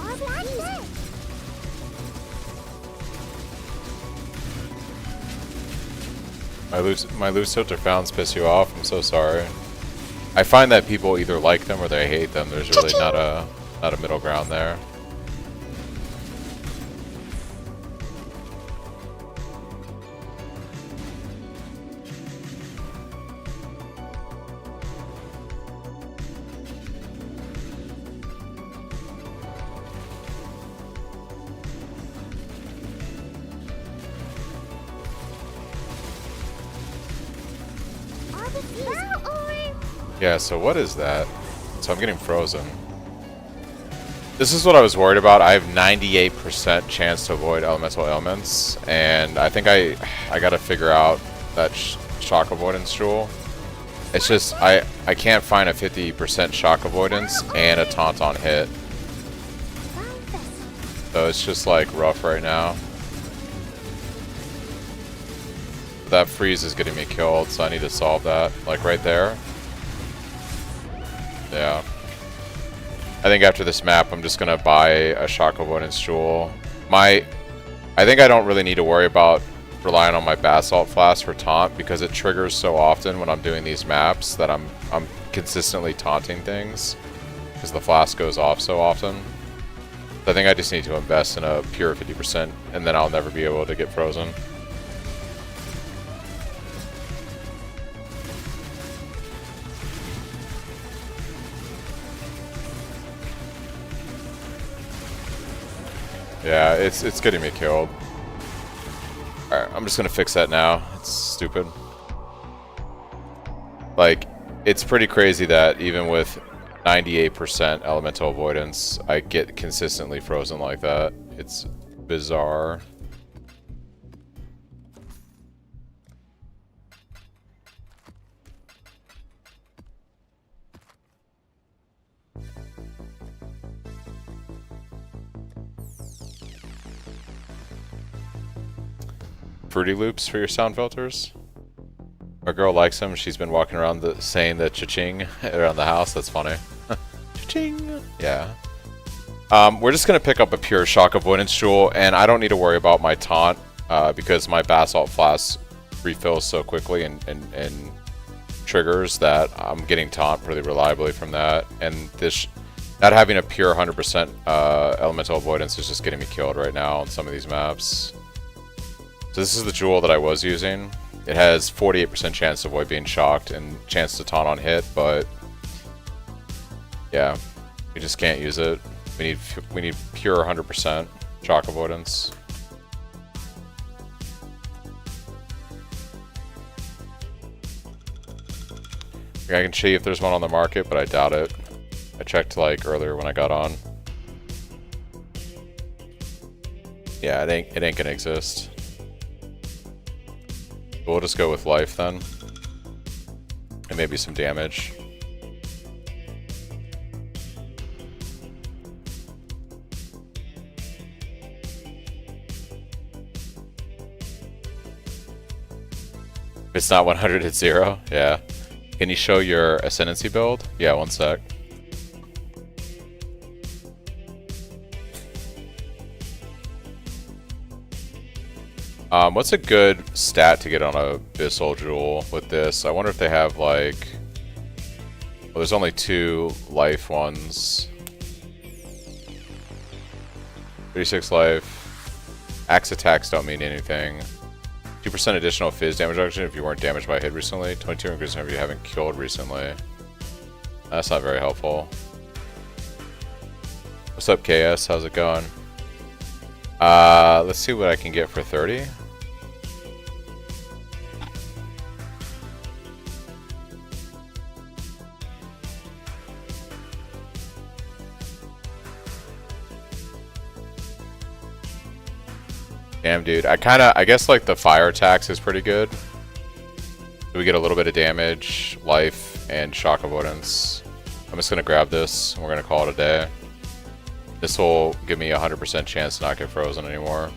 Orb of music. My loose filter founds piss you off. I'm so sorry. I find that people either like them or they hate them. There's really not a middle ground there. Orb of music. Orb. Yeah, so what is that? So I'm getting frozen. This is what I was worried about. I have 98% chance to avoid elemental ailments, and I think I gotta figure out that shock avoidance jewel. It's just I can't find a 50% shock avoidance and a taunt on hit, Found vessel. so it's just like rough right now. That freeze is getting me killed, so I need to solve that. Like right there. Yeah. I think after this map, I'm just gonna buy a shock avoidance jewel. I think I don't really need to worry about relying on my basalt flask for taunt because it triggers so often when I'm doing these maps that I'm consistently taunting things because the flask goes off so often. I think I just need to invest in a pure 50%, and then I'll never be able to get frozen. Yeah, it's getting me killed. Alright, I'm just gonna fix that now. It's stupid. Like, it's pretty crazy that even with 98% elemental avoidance, I get consistently frozen like that. It's bizarre. Fruity Loops for your sound filters. My girl likes them. She's been walking around saying the cha-ching around the house. That's funny. Cha-ching. Yeah. We're just going to pick up a pure shock avoidance jewel, and I don't need to worry about my taunt because my basalt flask refills so quickly and triggers that I'm getting taunt pretty reliably from that. And this, not having a pure 100% elemental avoidance is just getting me killed right now on some of these maps. So this is the jewel that I was using. It has 48% chance to avoid being shocked and chance to taunt on hit, but yeah, we just can't use it. We need pure 100% shock avoidance. I can see if there's one on the market, but I doubt it. I checked like earlier when I got on. Yeah, it ain't gonna exist. We'll just go with life then. And maybe some damage. If it's not 100, it's 0. Yeah. Can you show your Ascendancy build? Yeah, one sec. What's a good stat to get on a Abyssal Jewel with this? I wonder if they have like... Well, there's only 2 life ones. 36 life. Axe attacks don't mean anything. 2% additional fizz damage reduction if you weren't damaged by a hit recently. 22 increase if you haven't killed recently. That's not very helpful. What's up, KS? How's it going? Let's see what I can get for 30. Damn, dude. I guess like the fire tax is pretty good. We get a little bit of damage, life, and shock avoidance. I'm just gonna grab this and we're gonna call it a day. This will give me a 100% chance to not get frozen anymore.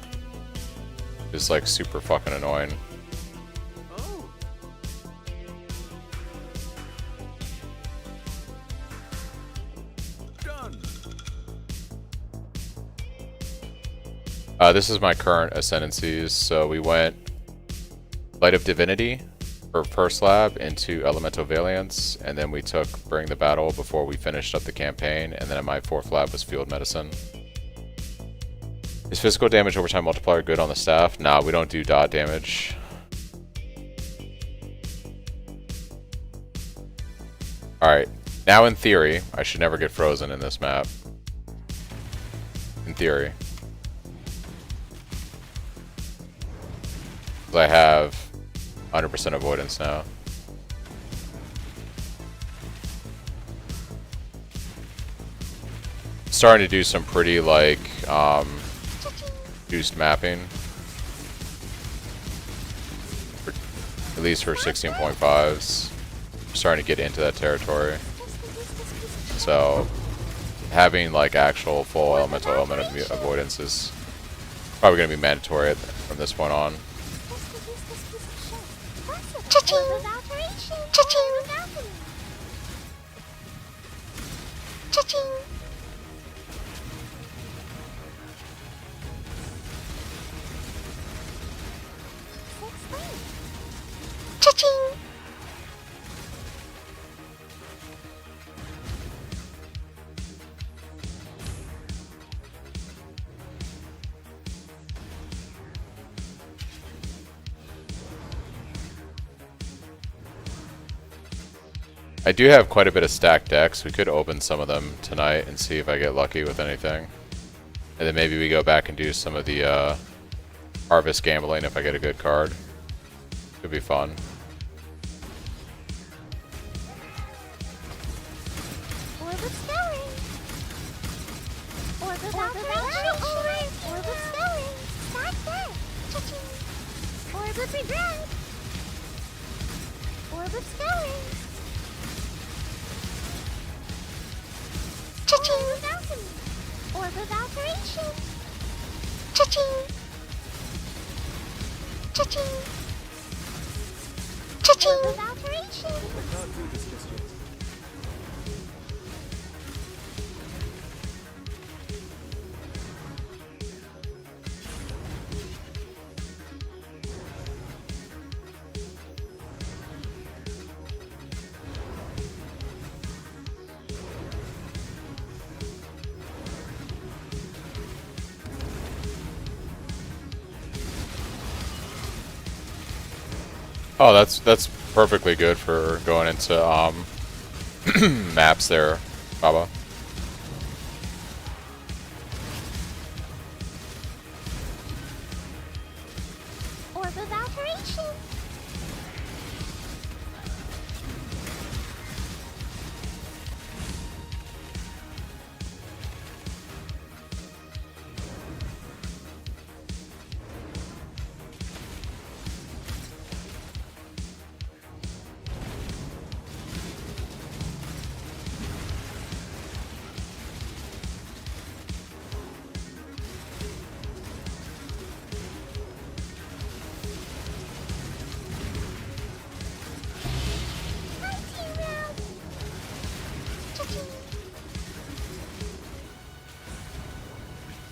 It's like super fucking annoying. This is my current ascendancies. So we went Light of Divinity for first lab into Elemental Valiance, and then we took Bring the Battle before we finished up the campaign, and then my 4th lab was Field Medicine. Is physical damage overtime multiplier good on the staff? Nah, we don't do dot damage. Alright, now in theory, I should never get frozen in this map. In theory. I have 100% avoidance now. Starting to do some pretty like juiced mapping. At least for 16.5s. Starting to get into that territory. So having like actual full elemental element avoidance is probably going to be mandatory from this point on. Cha-ching! Cha-ching! Cha-ching! Cha-ching! I do have quite a bit of stacked decks. We could open some of them tonight and see if I get lucky with anything. And then maybe we go back and do some of the Harvest gambling if I get a good card. Could be fun. Orbit spelling. Orbit alteration. Orbit spelling. Stack deck. Cha-ching. Orbit regret. Orbit spelling. Cha-ching! Orbit alteration! Cha-ching! Cha-ching! Cha-ching! Orbit alteration! Oh, that's perfectly good for going into maps there, Baba. Orb of alteration.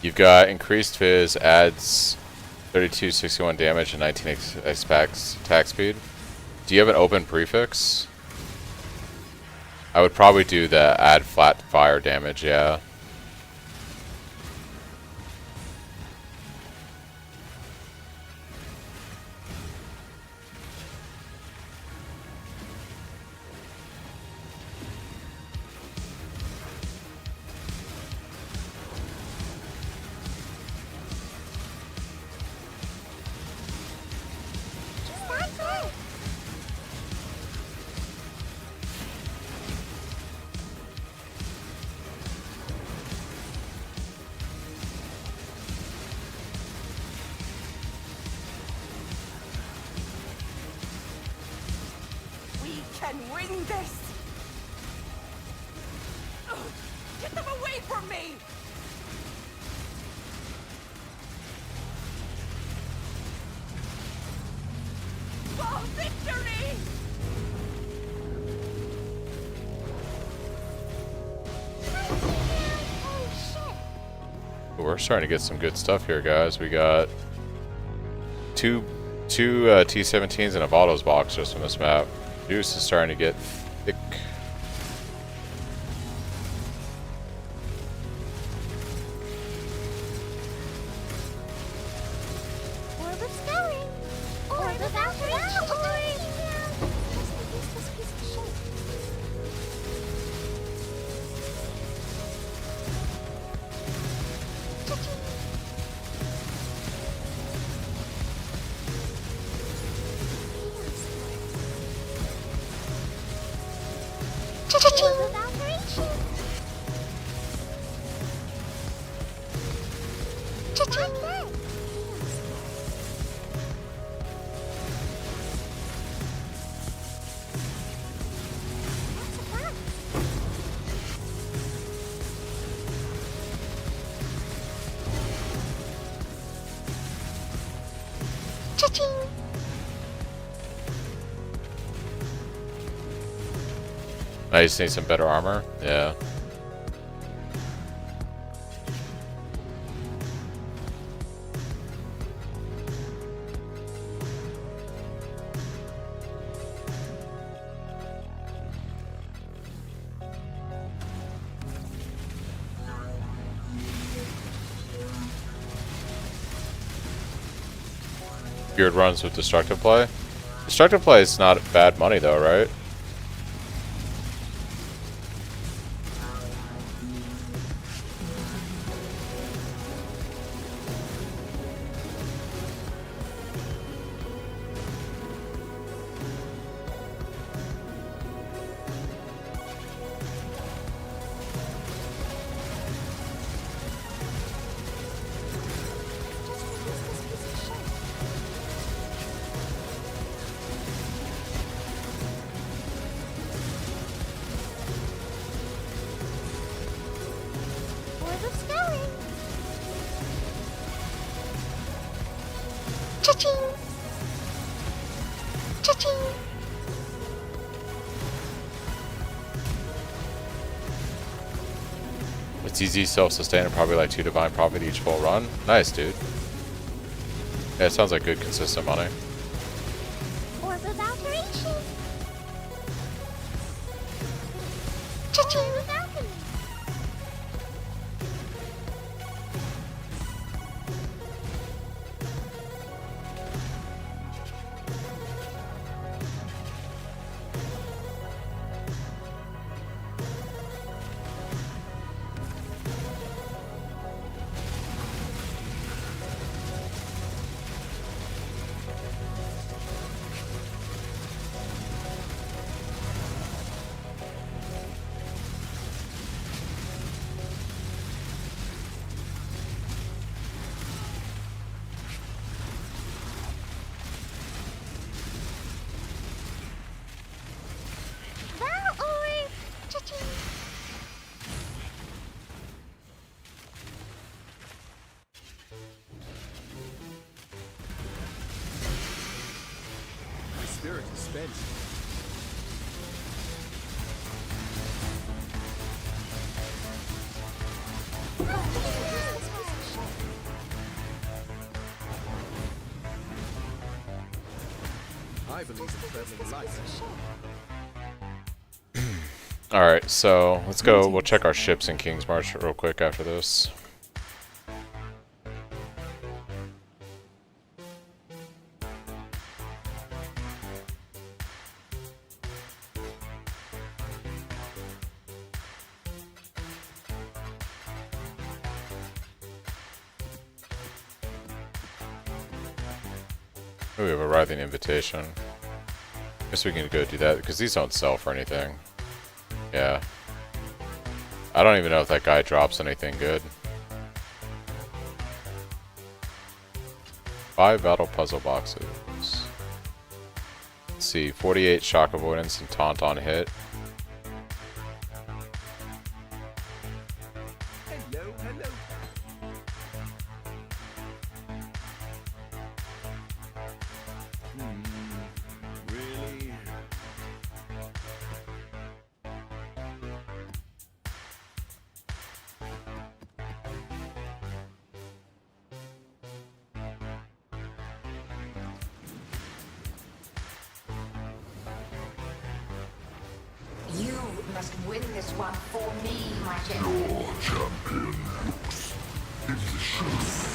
You've got increased fizz, adds 3261 damage and 19 attack speed. Do you have an open prefix? I would probably do the add flat fire damage, yeah. That's it. We can win this! Ugh, get them away from me! For victory! Oh shit. We're starting to get some good stuff here, guys. We got two T-17s and a Vados box just from this map. Juice is starting to get thick. Orb of scouring. Orb of alteration. This piece of shit. Orb of alteration. Cha-ching. That's a fact. Cha-ching. I just need some better armor. Yeah. Beard runs with destructive play. Destructive play is not bad money though, right? Orb of scouring. Cha-ching. Cha-ching. It's easy, self-sustain, and probably like 2 divine profit each full run. Nice, dude. Yeah, it sounds like good, consistent money. Orb of alteration. Cha-ching. Orb of alchemy. spirit is spent. I believe in traveling light. Alright, so let's go. We'll check our ships in King's March real quick after this. Oh, we have a writhing invitation. Guess we can go do that because these don't sell for anything. Yeah. I don't even know if that guy drops anything good. 5 battle puzzle boxes. Let's see, 48 shock avoidance and taunt on hit. Hello, hello. Really? You must win this one for me, my general. Your champion looks in the shadows.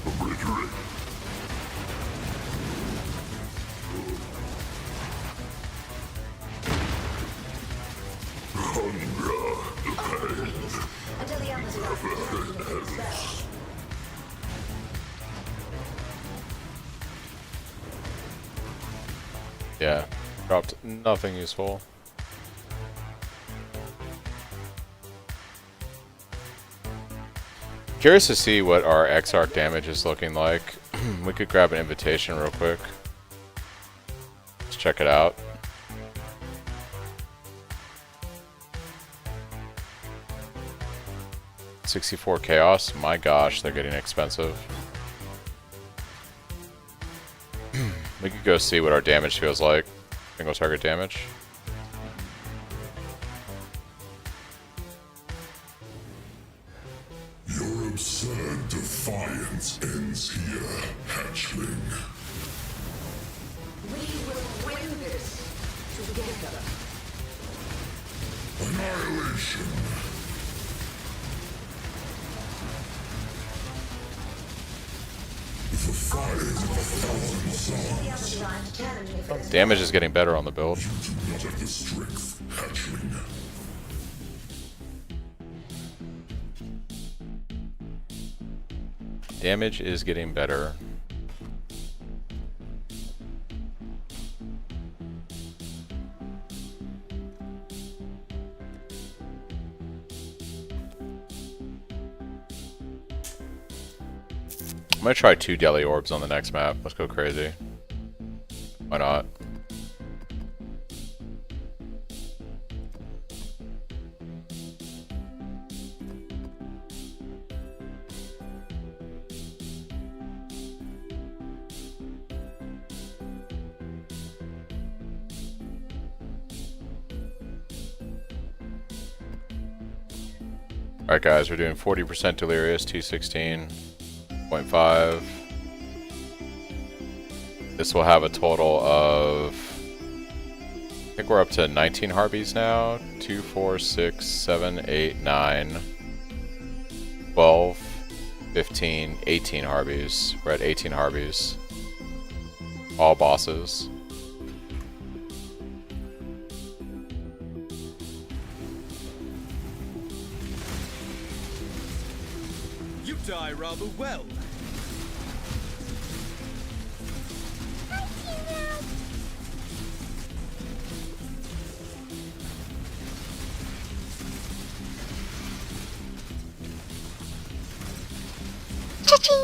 Obliterate. Until the others arrive. Yeah, dropped nothing useful. Curious to see what our X-Arc damage is looking like. We could grab an invitation real quick. Let's check it out. $64 chaos. My gosh, they're getting expensive. We could go see what our damage feels like. Single target damage. Your absurd defiance ends here, hatchling. We will win this together. Annihilation. The fires of a thousand suns. The others arrive to challenge me for this. Damage is getting better on the build. You do not have the strength, hatchling. Damage is getting better. I'm gonna try 2 Deli Orbs on the next map. Let's go crazy. Why not? Alright guys, we're doing 40% Delirious, 216.5. This will have a total of, I think we're up to 19 Harbys now. 2, 4, 6, 7, 8, 9, 12, 15, 18 Harbys. We're at 18 Harbys. All bosses. You die rather well. Cha-ching!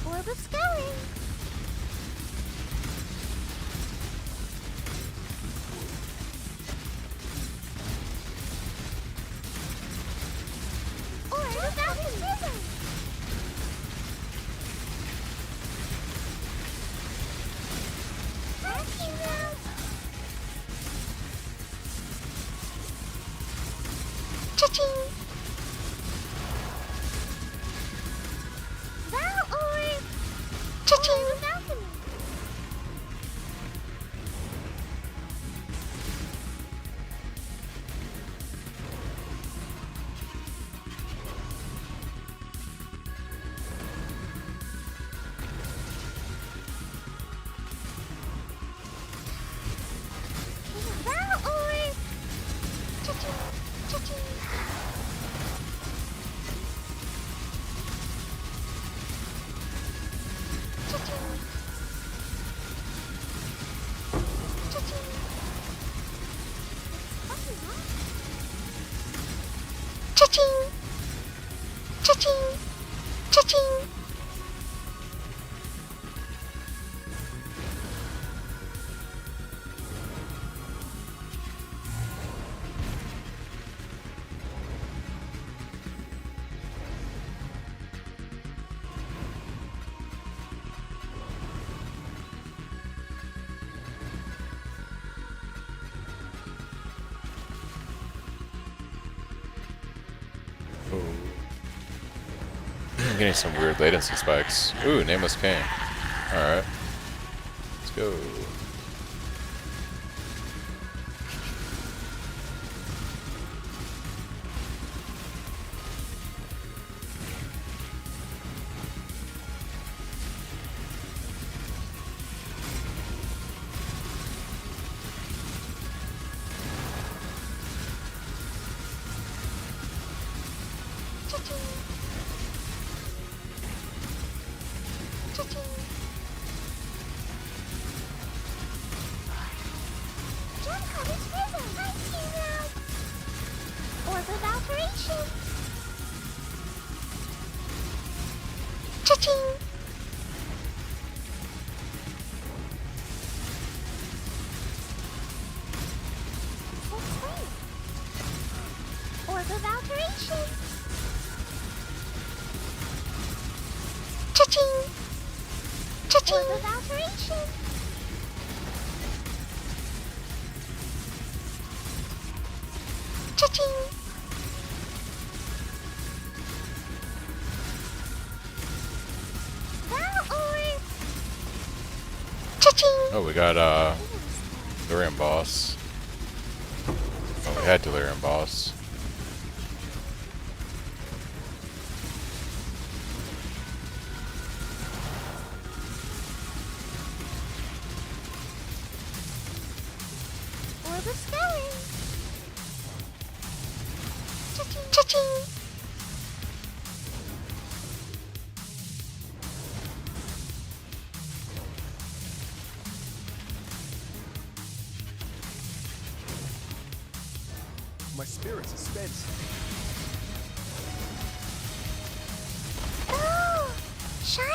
Orb of Scouring! Cha-ching! Val orb! Cha-ching! On the balcony! Val orb! Cha-ching! Cha-ching! Cha-ching! Cha-ching! Fucking hot. Cha-ching! Cha-ching! Cha-ching! I'm getting some weird latency spikes. Ooh, Nameless King. Alright. Let's go. Cha-ching! Cha-ching! Jump Cottage Prison! Hi, T-Rod! Orb of Operation! Cha-ching! That's right. Orb of Operation! Cha-ching! Cha-ching! Orb of Operation! Cha-ching! Val orb! Cha-ching! Oh, we got Delirium Boss. Oh, we had Delirium Boss. Orb of Spelling! Cha-ching! Cha-ching! My spirits are spent. Oh! Shiny!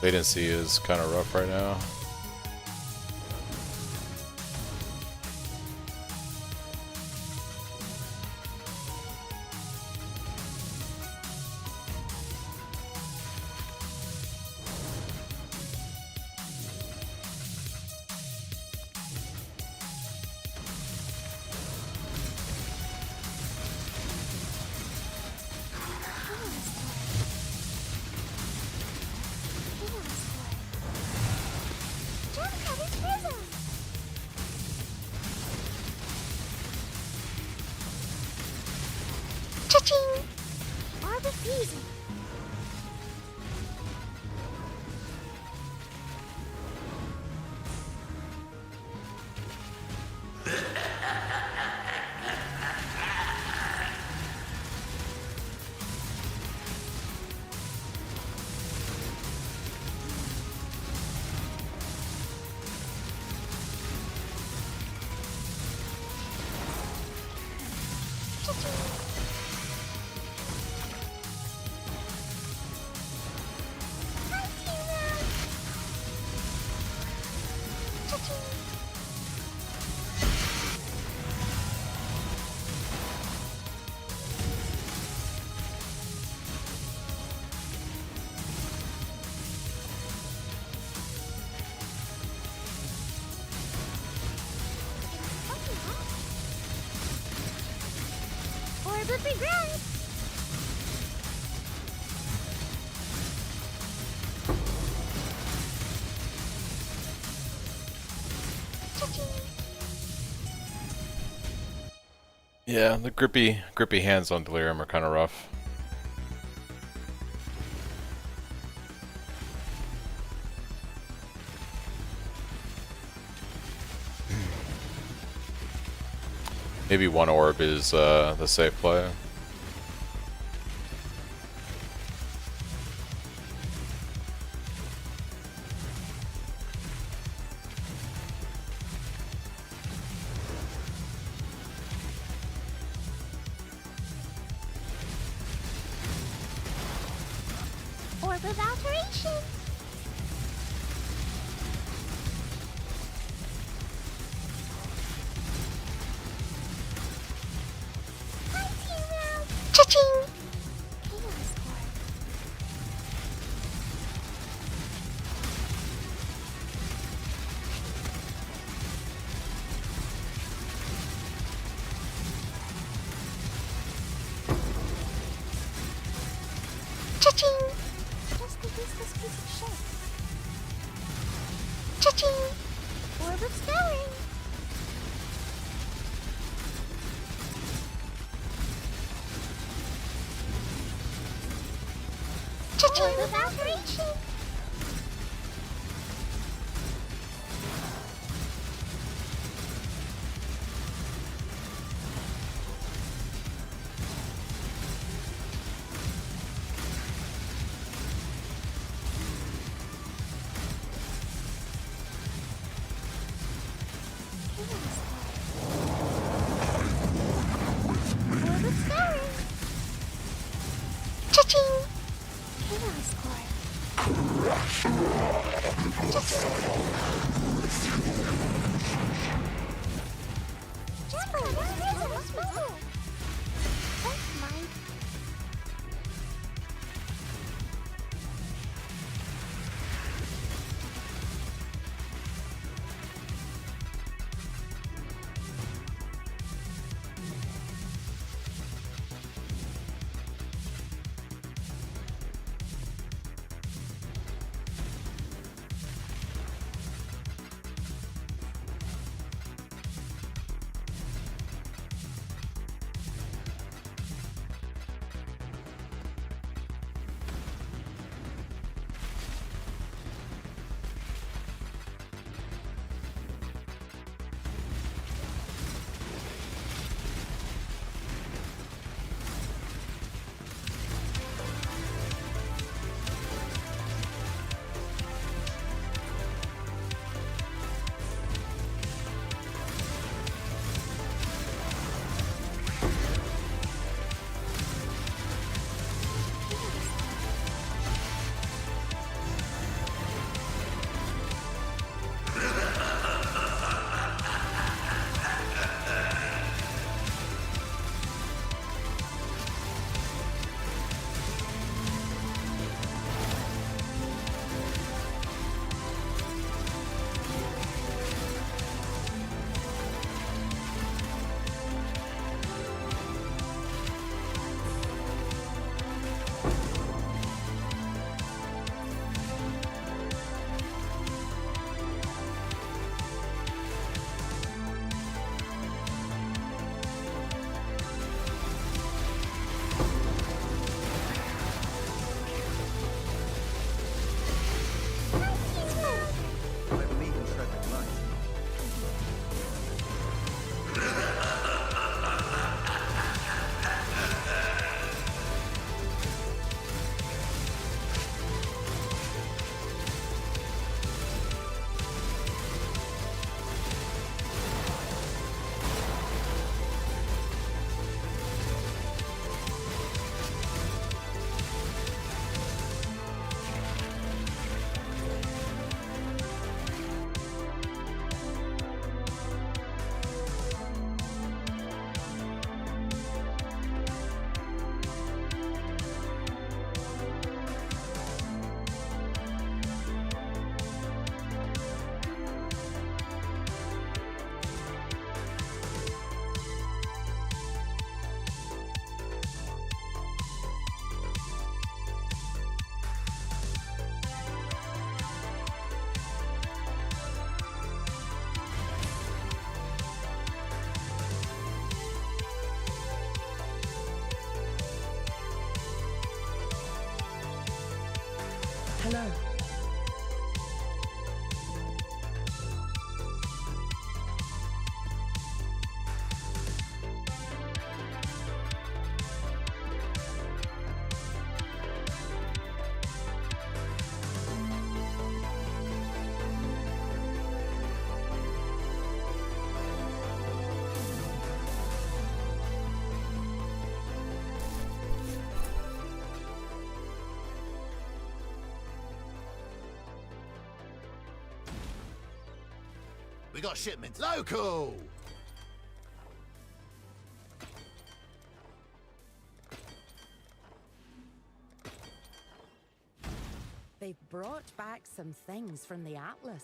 Latency is kind of rough right now. Jump Cottage Prison! Cha-ching! Orb of Fusion! Cha-ching! Orb of regret. Cha-ching. Yeah, the grippy hands on Delirium are kind of rough. Maybe one orb is the safe play. Orb of alteration. Hi, T-Round. Cha-ching. Chaos Orb. Cha-ching. Just a useless piece of shit. Cha-ching. Orb of spelling. Cha-ching. Orb of alteration. Orb of spelling. Cha-ching. Chaos Orb. Jumper, that's puzzle. That's mine. below. We got shipments. Local! They've brought back some things from the Atlas.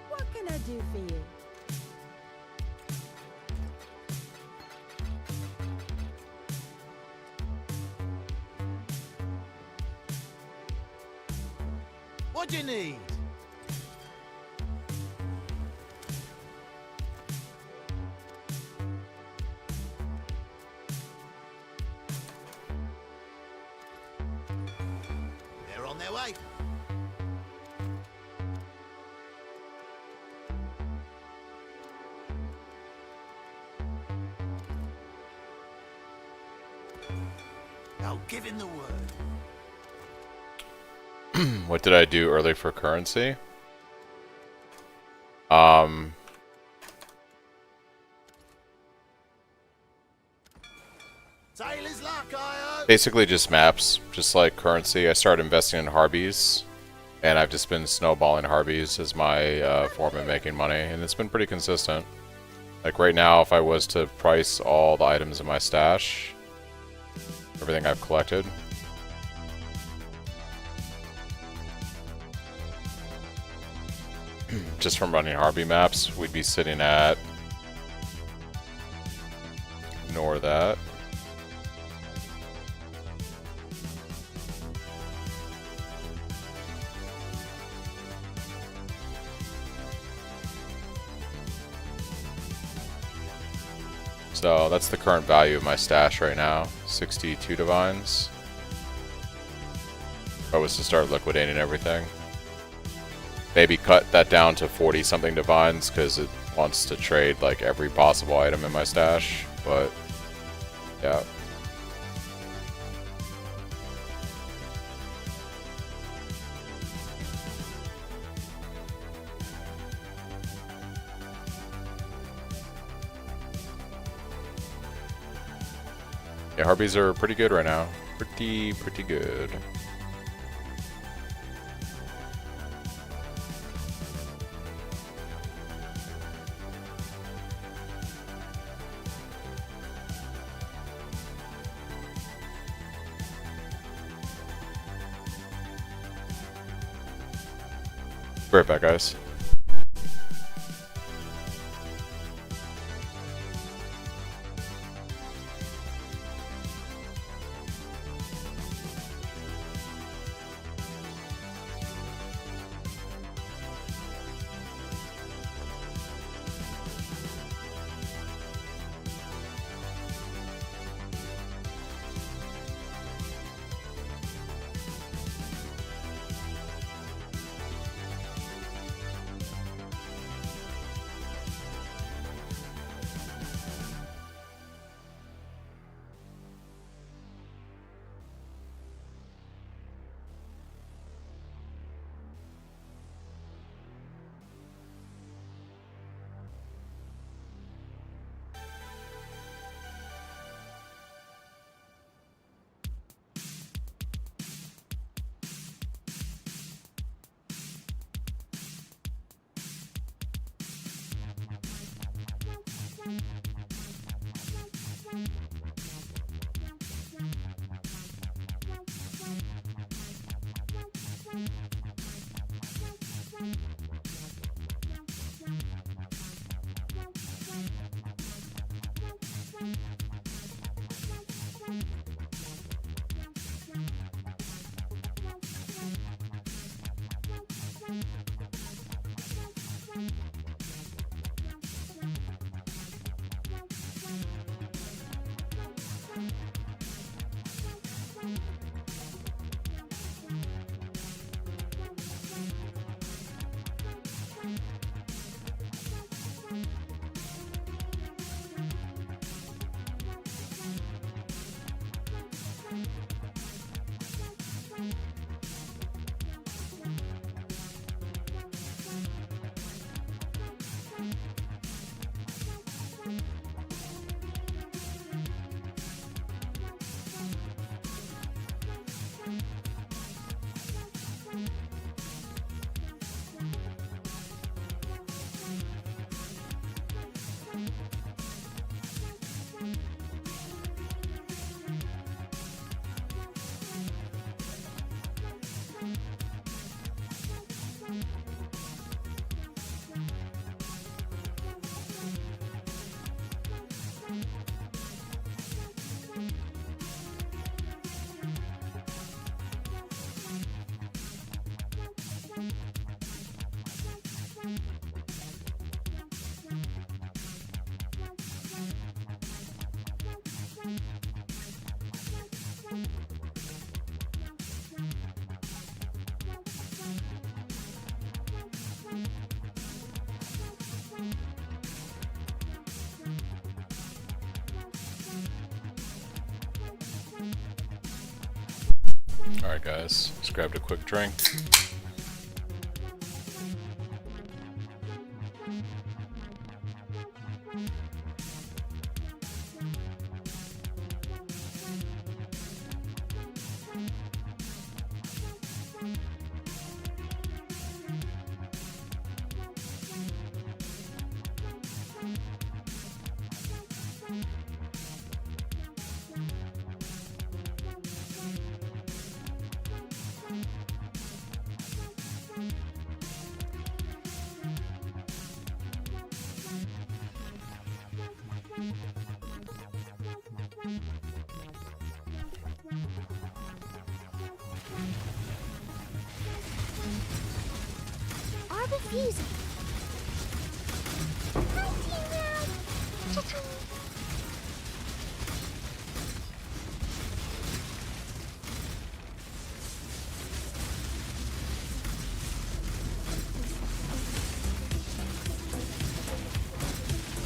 What can I do for you? What do you need? They're on their way. I'll give him the word. What did I do early for currency? Sailor's luck, I hope. Basically just maps, just like currency. I started investing in Harbys, and I've just been snowballing Harbys as my form of making money, and it's been pretty consistent. Like right now, if I was to price all the items in my stash, everything I've collected, just from running Harby maps, we'd be sitting at, ignore that, so that's the current value of my stash right now, 62 divines. If I was to start liquidating everything. Maybe cut that down to 40 something divines because it wants to trade like every possible item in my stash, but yeah. Yeah, Harbys are pretty good right now. Pretty good. Be right back, guys. Alright guys, just grabbed a quick drink. Are refusing. Hunting ground. Cha-ching.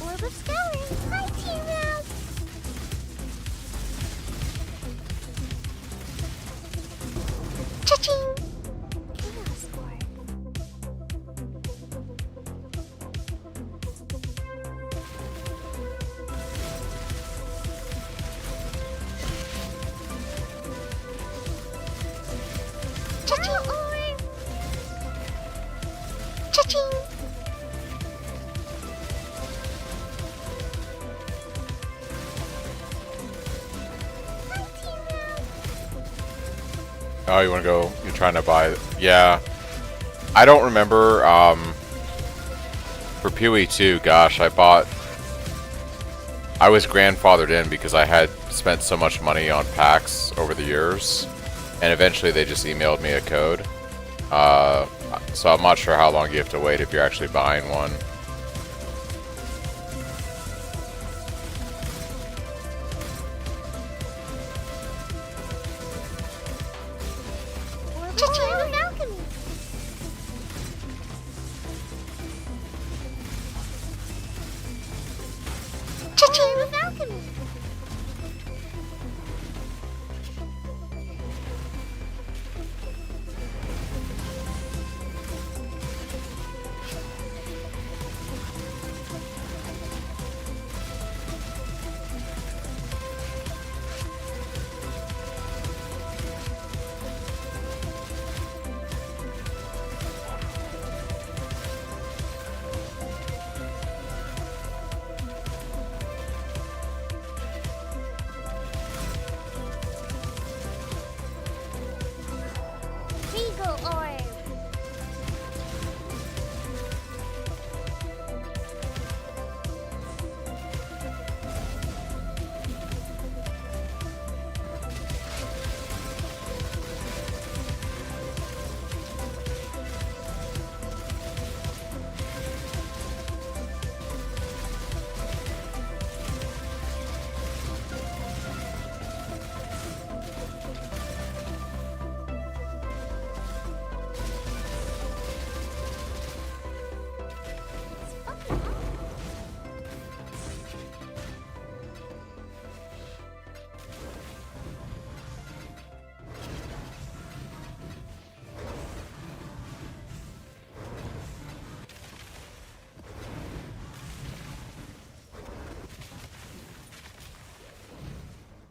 Orb of scouring. Hunting ground. Cha-ching. Chaos Orb. Cha-ching! Cha-ching! Oh, you wanna go, you're trying to buy, yeah. I don't remember, for PoE 2, gosh, I was grandfathered in because I had spent so much money on packs over the years, and eventually they just emailed me a code. So I'm not sure how long you have to wait if you're actually buying one. Cha-ching! Of alchemy. Cha-ching! Of alchemy.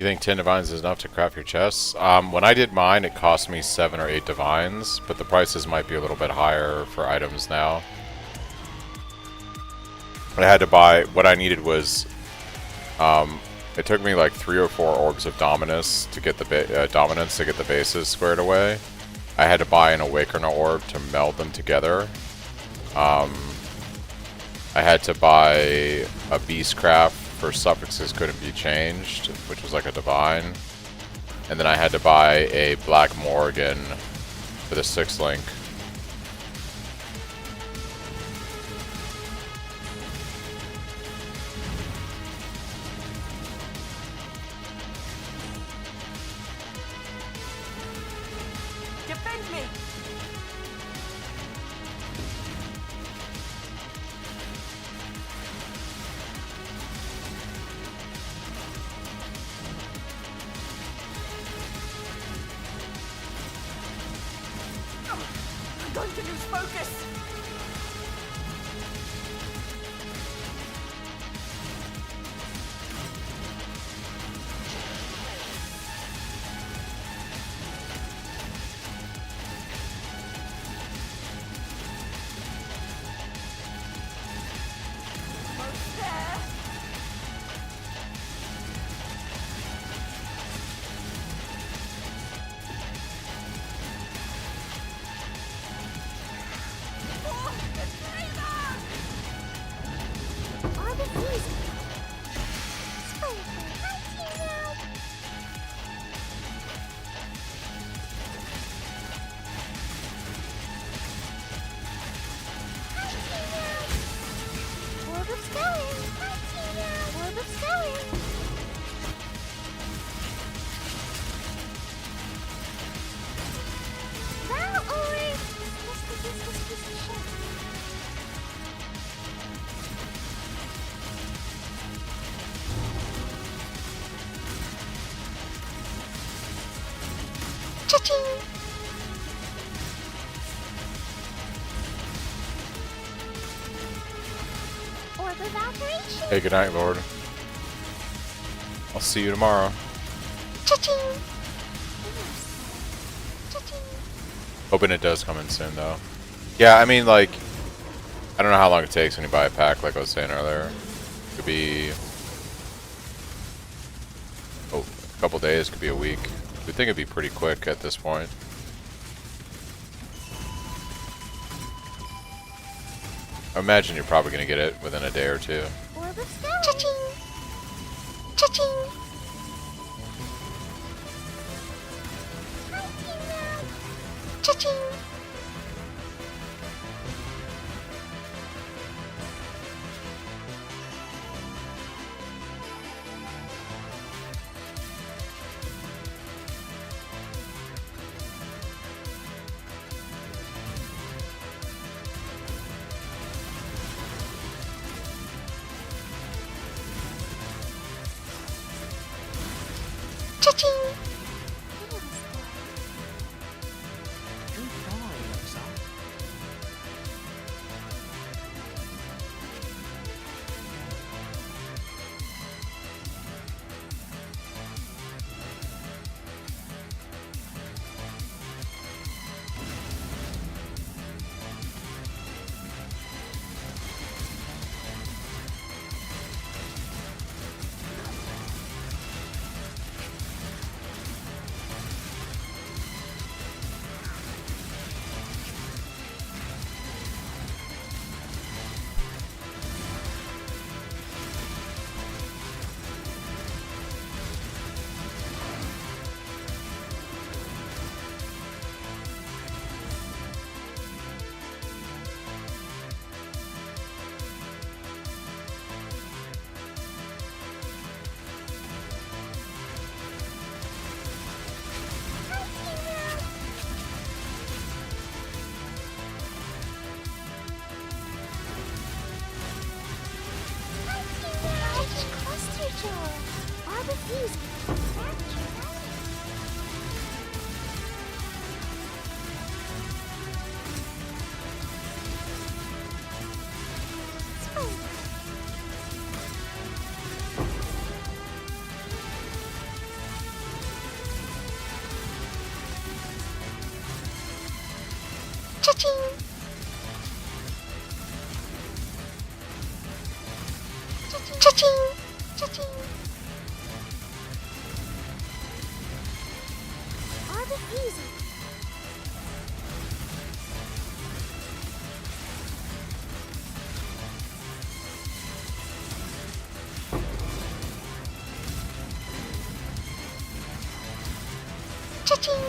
You think 10 divines is enough to craft your chests? When I did mine, it cost me 7 or 8 divines, but the prices might be a little bit higher for items now. But I had to buy, what I needed was, it took me like 3 or 4 orbs of dominance to get the bases squared away. I had to buy an Awakener orb to meld them together. I had to buy a Beastcraft for suffixes couldn't be changed, which was like a divine. And then I had to buy a Black Morrigan for the 6th link. Defend me! I'm going to lose focus! Almost there! Harbys easy. Sprinkle. Fighting now. Orb of Skelling. Fighting now. Orb of Skelling. Wow, orb. What's the useless piece of shit? Cha-ching! Orb of Alteration. Hey, good night, Lord. I'll see you tomorrow. Cha-ching! Cha-ching! Hoping it does come in soon, though. Yeah, I mean, like, I don't know how long it takes when you buy a pack, like I was saying earlier. It could be a couple days, could be a week. We think it'd be pretty quick at this point. I imagine you're probably going to get it within a day or two. Orb of Skelling. Cha-ching! Cha-ching! Fighting now. Cha-ching! Cha-ching! Cha-ching! Cha-ching! Cha-ching! Harbys easy. Cha-ching!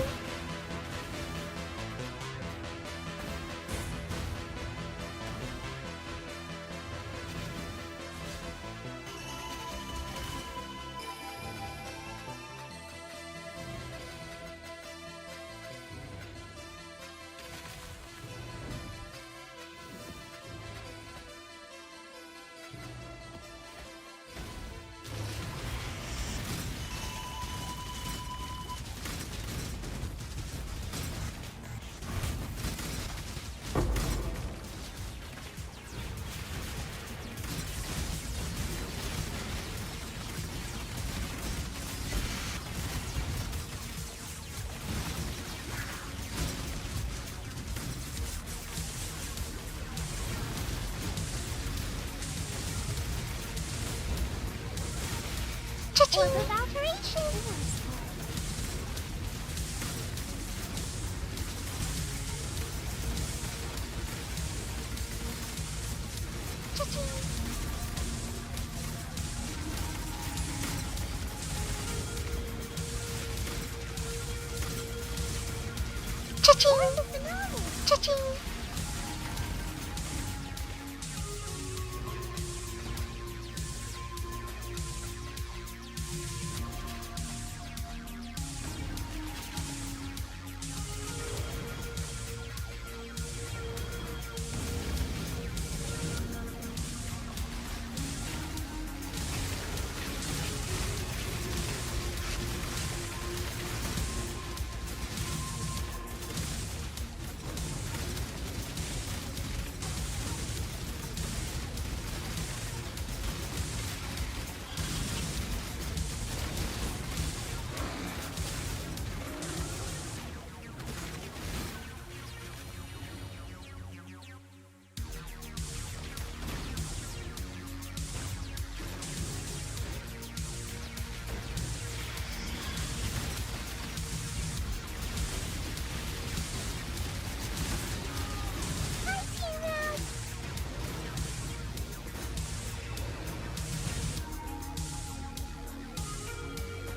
Cha-ching! Orb of alteration. Cha-ching! Cha-ching! Cha-ching!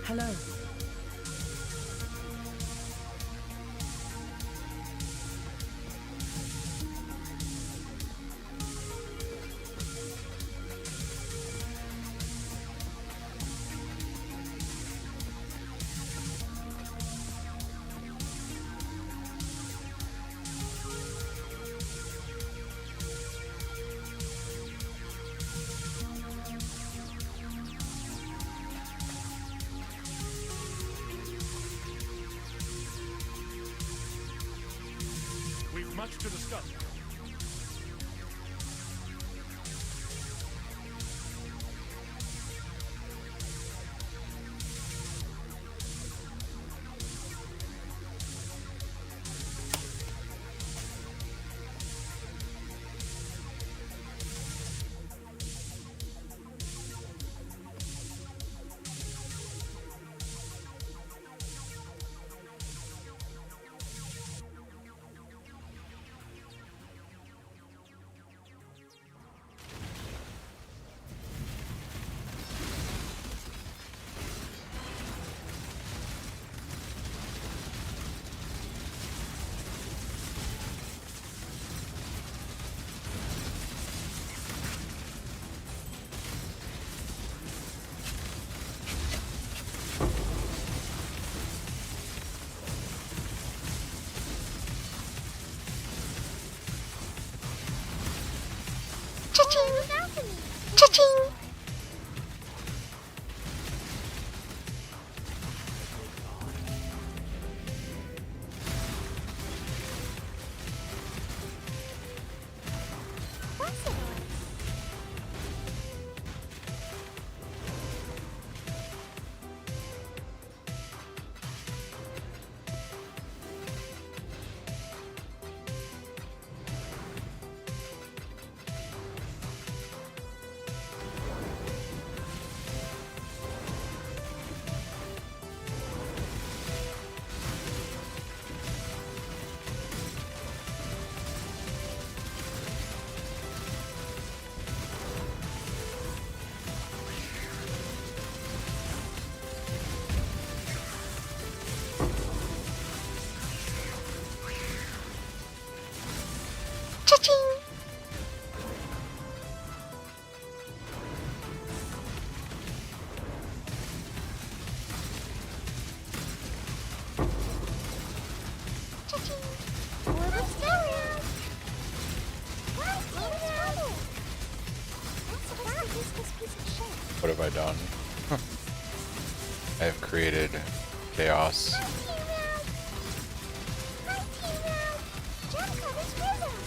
Hello. We've much to discuss. Cha-ching! Cha-ching! have created chaos.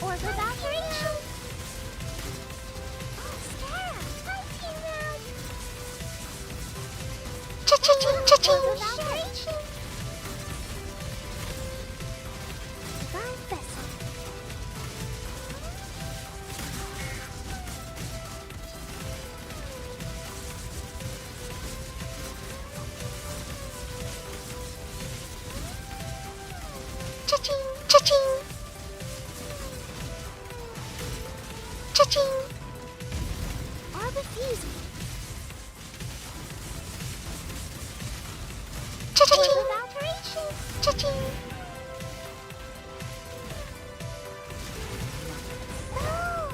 Or without reaching. Oh, Sarah. Hi, teammate. Cha-ching, cha-ching. Or without reaching. Divine vessel. Cha-ching, cha-ching. Cha-ching. Are refusing. Cha-ching. Or without reaching. Cha-ching. Oh,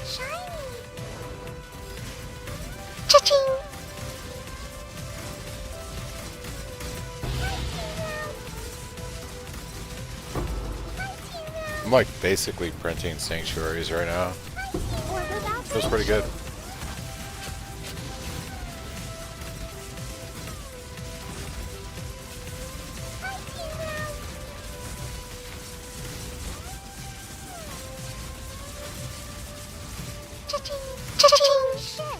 shiny. Cha-ching. I'm like basically printing sanctuaries right now. Or without Feels pretty good. Cha-ching, cha-ching, shit.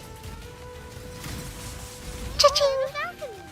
Cha-ching, balcony.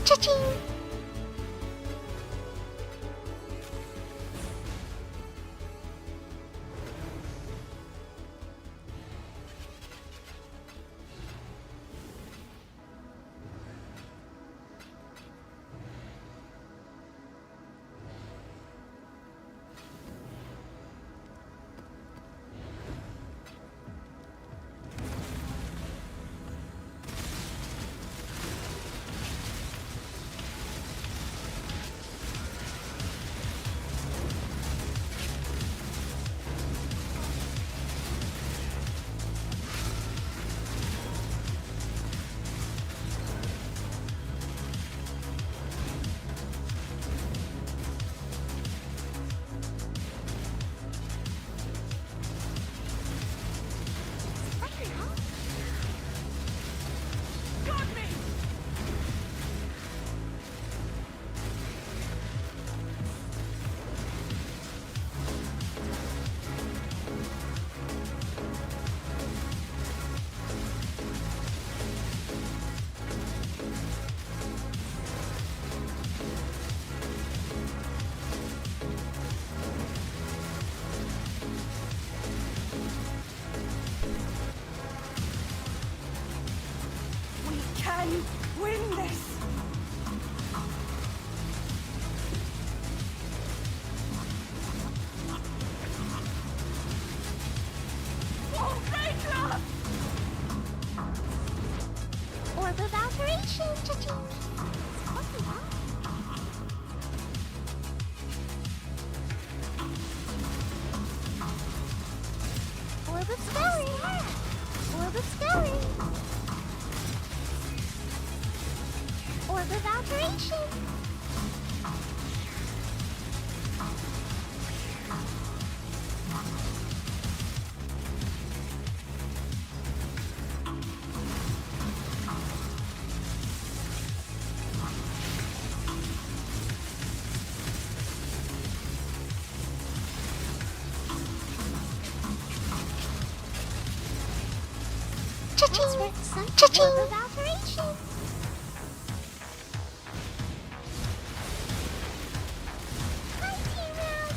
Cha-ching. Orb of Skelly. Orb of Skelly. Orb of Alteration. Cha-ching! Cha-ching! Orb of Alteration. Hi, T-Round.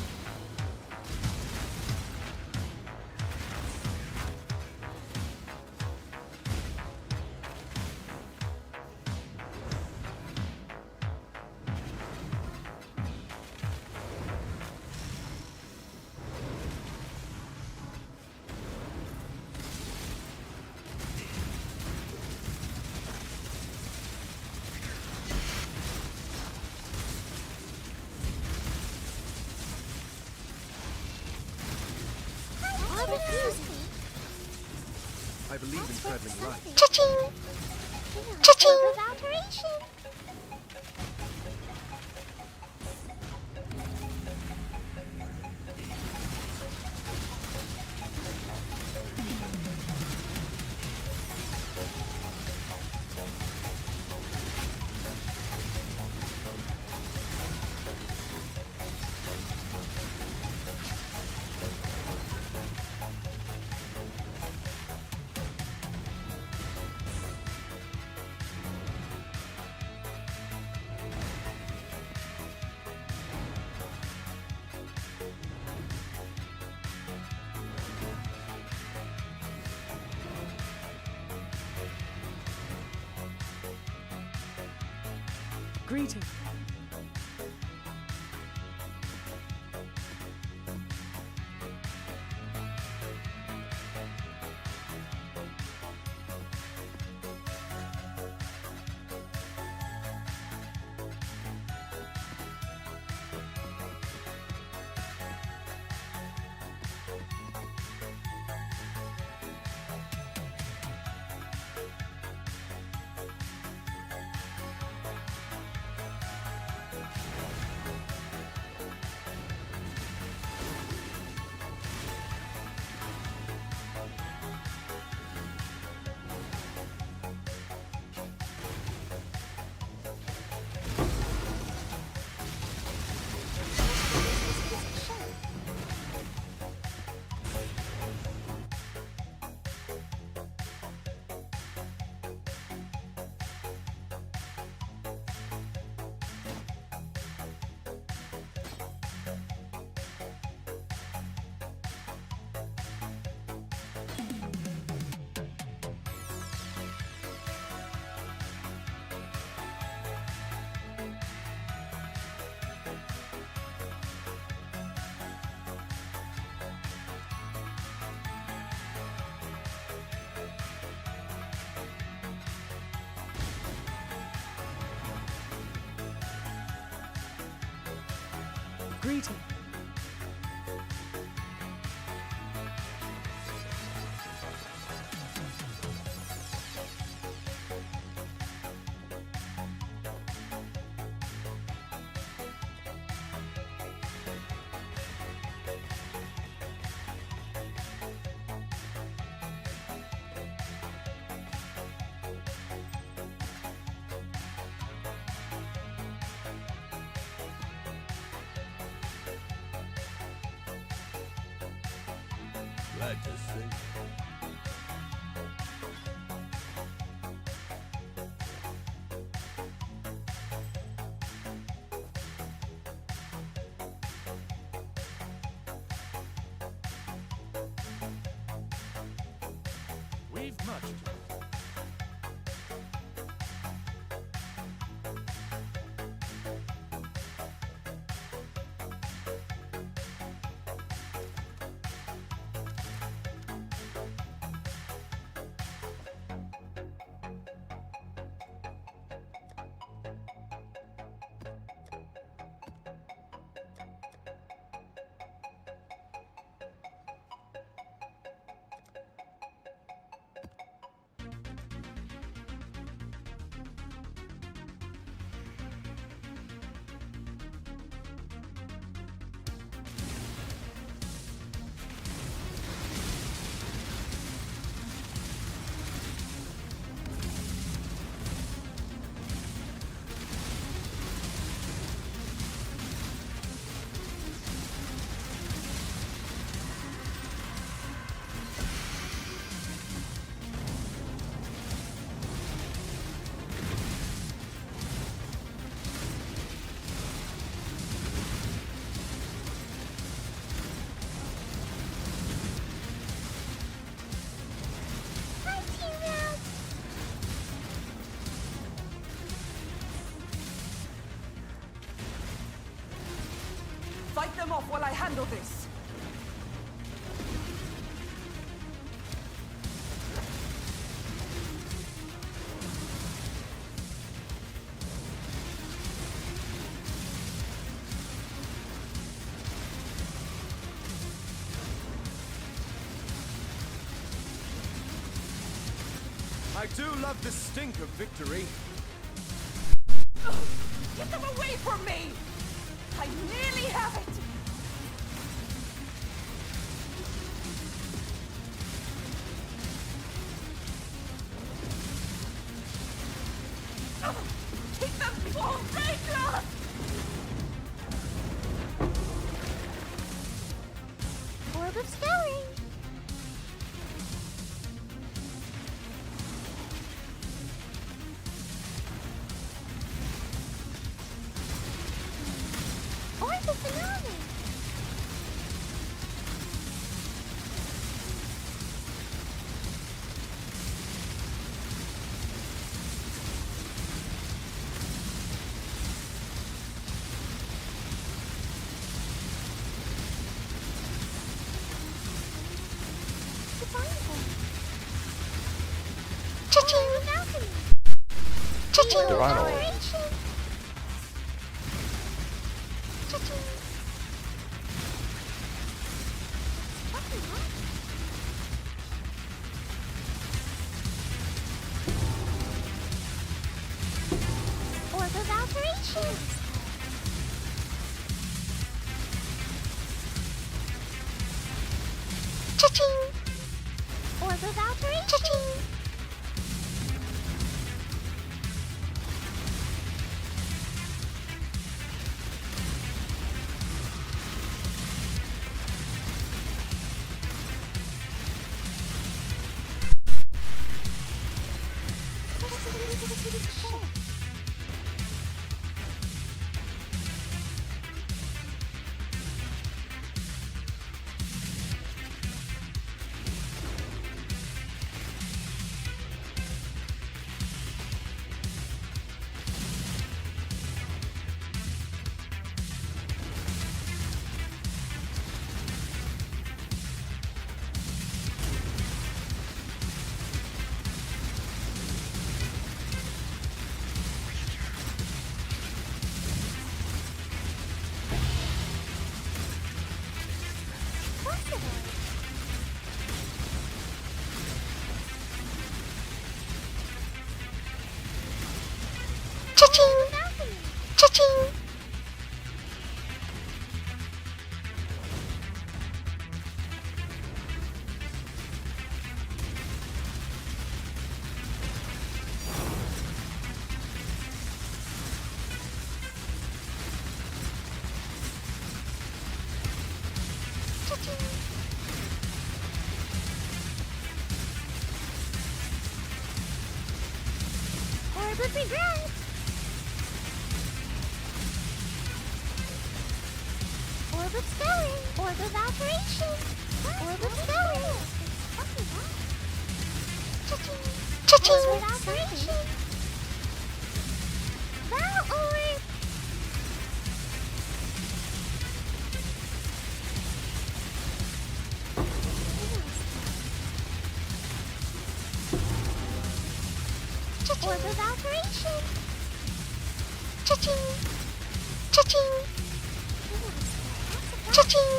Orb of Fusing. I believe in traveling light. Cha-ching! Cha-ching! Orb of Alteration. Greeting. Greeting. Glad to see. We've much to handle this. I do love the stink of victory. Get them away from me! I nearly have it! Keep them for Phrecia! Orb of Spelling. Orb of Phenomenon. Divine Orb. Orb of Alterations. Cha-ching! Orb of Alterations. Cha-ching! Cha-ching! Cha-ching! Orb of Regret! Orb of Spelling! Orb of Alteration! Orb of Spelling! Cha-ching! Cha-ching! Orb of Alteration! Val Orb! Orb of Alteration! Cha-ching! Cha-ching! Cha-ching!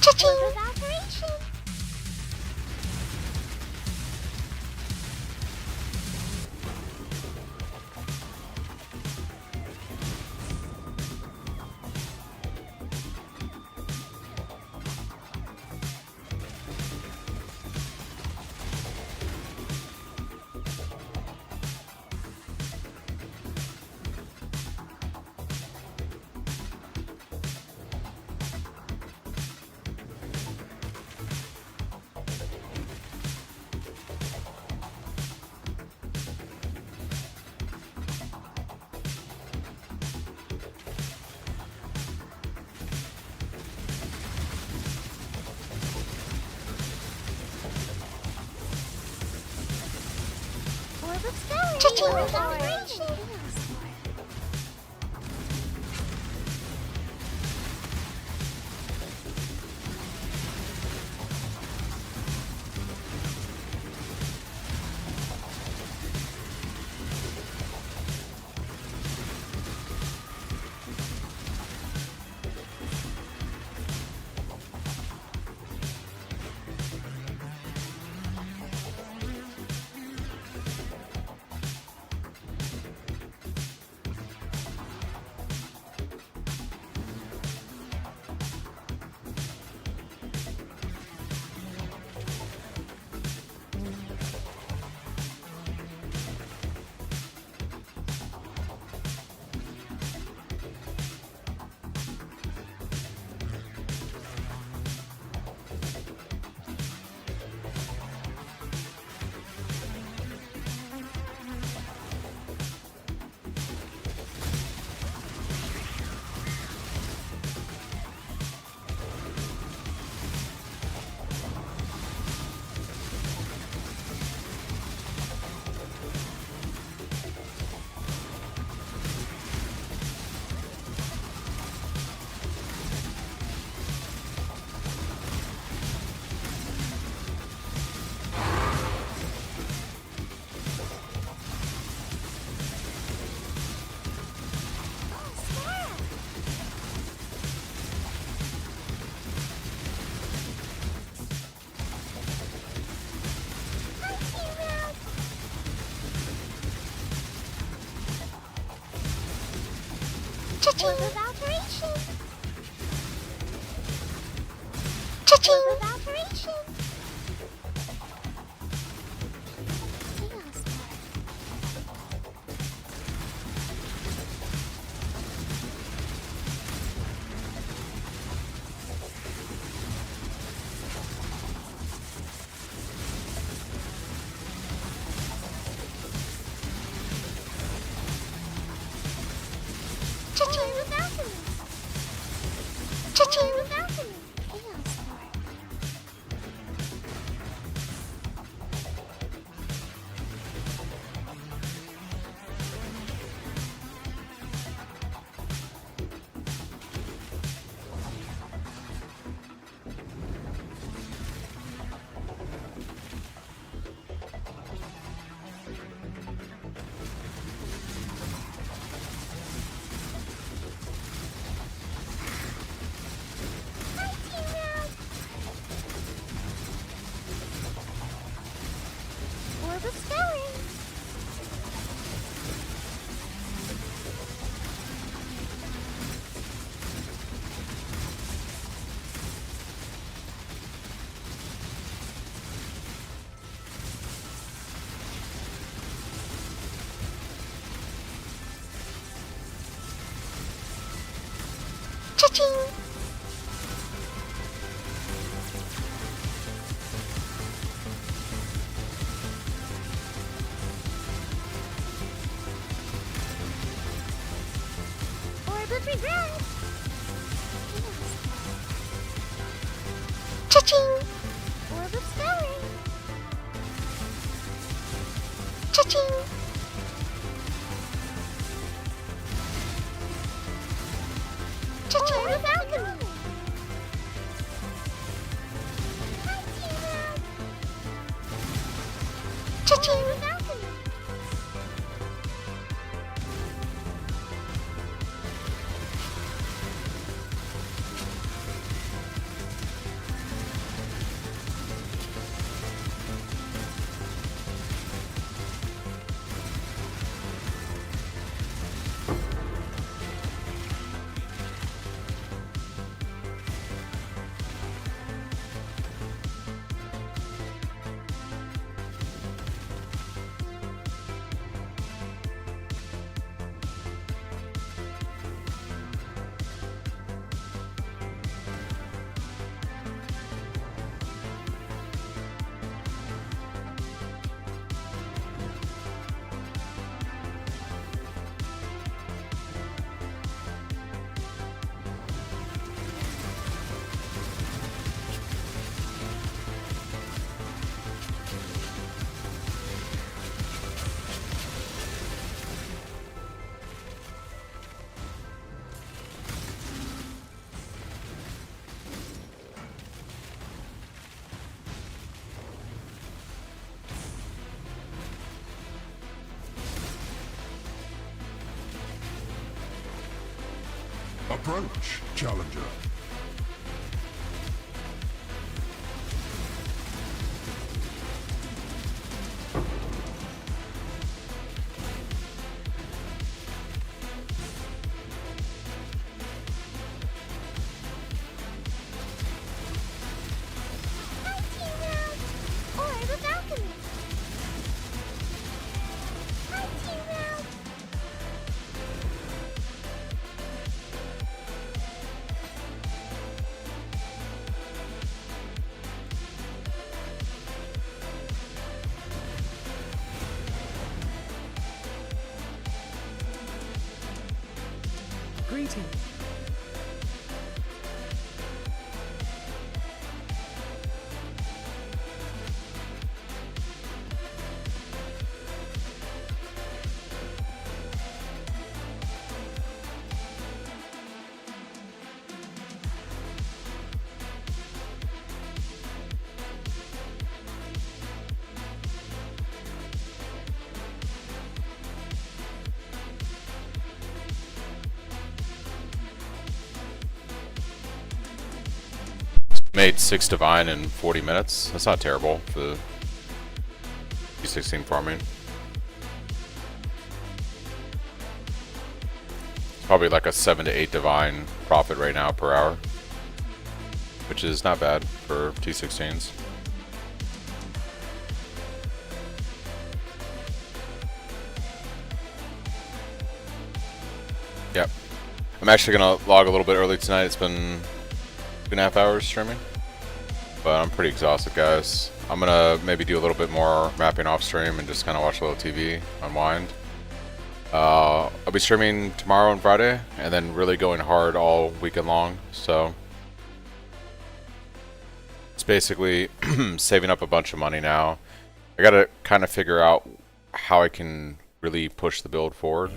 Cha-ching! Orb of Alteration! of scouring. Cha-ching! Operation. Cha-ching! Orb of alteration. Cha-ching! Orb of alteration. Chaos Orb. Cha-ching! Orb of alchemy. Cha-ching! Orb of alchemy. Chaos Orb. Orb of scouring. Cha-ching! Orb of regret. Cha-ching! Orb of scouring. Cha-ching! Cha-ching! Orb of alchemy. Cha-ching! Orb of alchemy. Approach, challenger. Hi, Team Round. Or the balcony. Hi, Team Round. Greeting. Made 6 divine in 40 minutes. That's not terrible for the T16 farming. Probably like a 7 to 8 divine profit right now per hour, which is not bad for T16s. Yep. I'm actually gonna log a little bit early tonight. It's been 2.5 hours streaming, but I'm pretty exhausted, guys. I'm gonna maybe do a little bit more mapping off stream and just kind of watch a little TV, unwind. I'll be streaming tomorrow and Friday, and then really going hard all weekend long. So it's basically saving up a bunch of money now. I gotta kind of figure out how I can really push the build forward,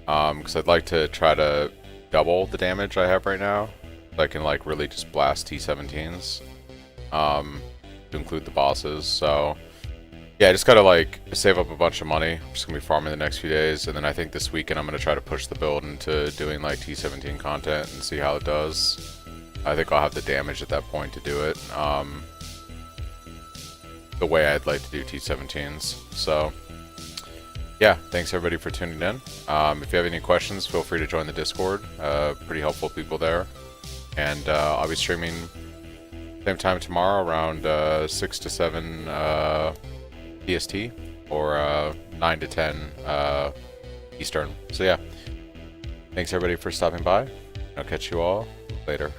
because I'd like to try to double the damage I have right now. I can like really just blast T17s to include the bosses. So yeah, I just gotta like save up a bunch of money. I'm just gonna be farming the next few days, and then I think this weekend I'm gonna try to push the build into doing like T17 content and see how it does. I think I'll have the damage at that point to do it the way I'd like to do T17s. So yeah, thanks everybody for tuning in. If you have any questions, feel free to join the Discord. Pretty helpful people there. And I'll be streaming same time tomorrow around 6 to 7 PST or 9 to 10 Eastern. So yeah, thanks everybody for stopping by. I'll catch you all later.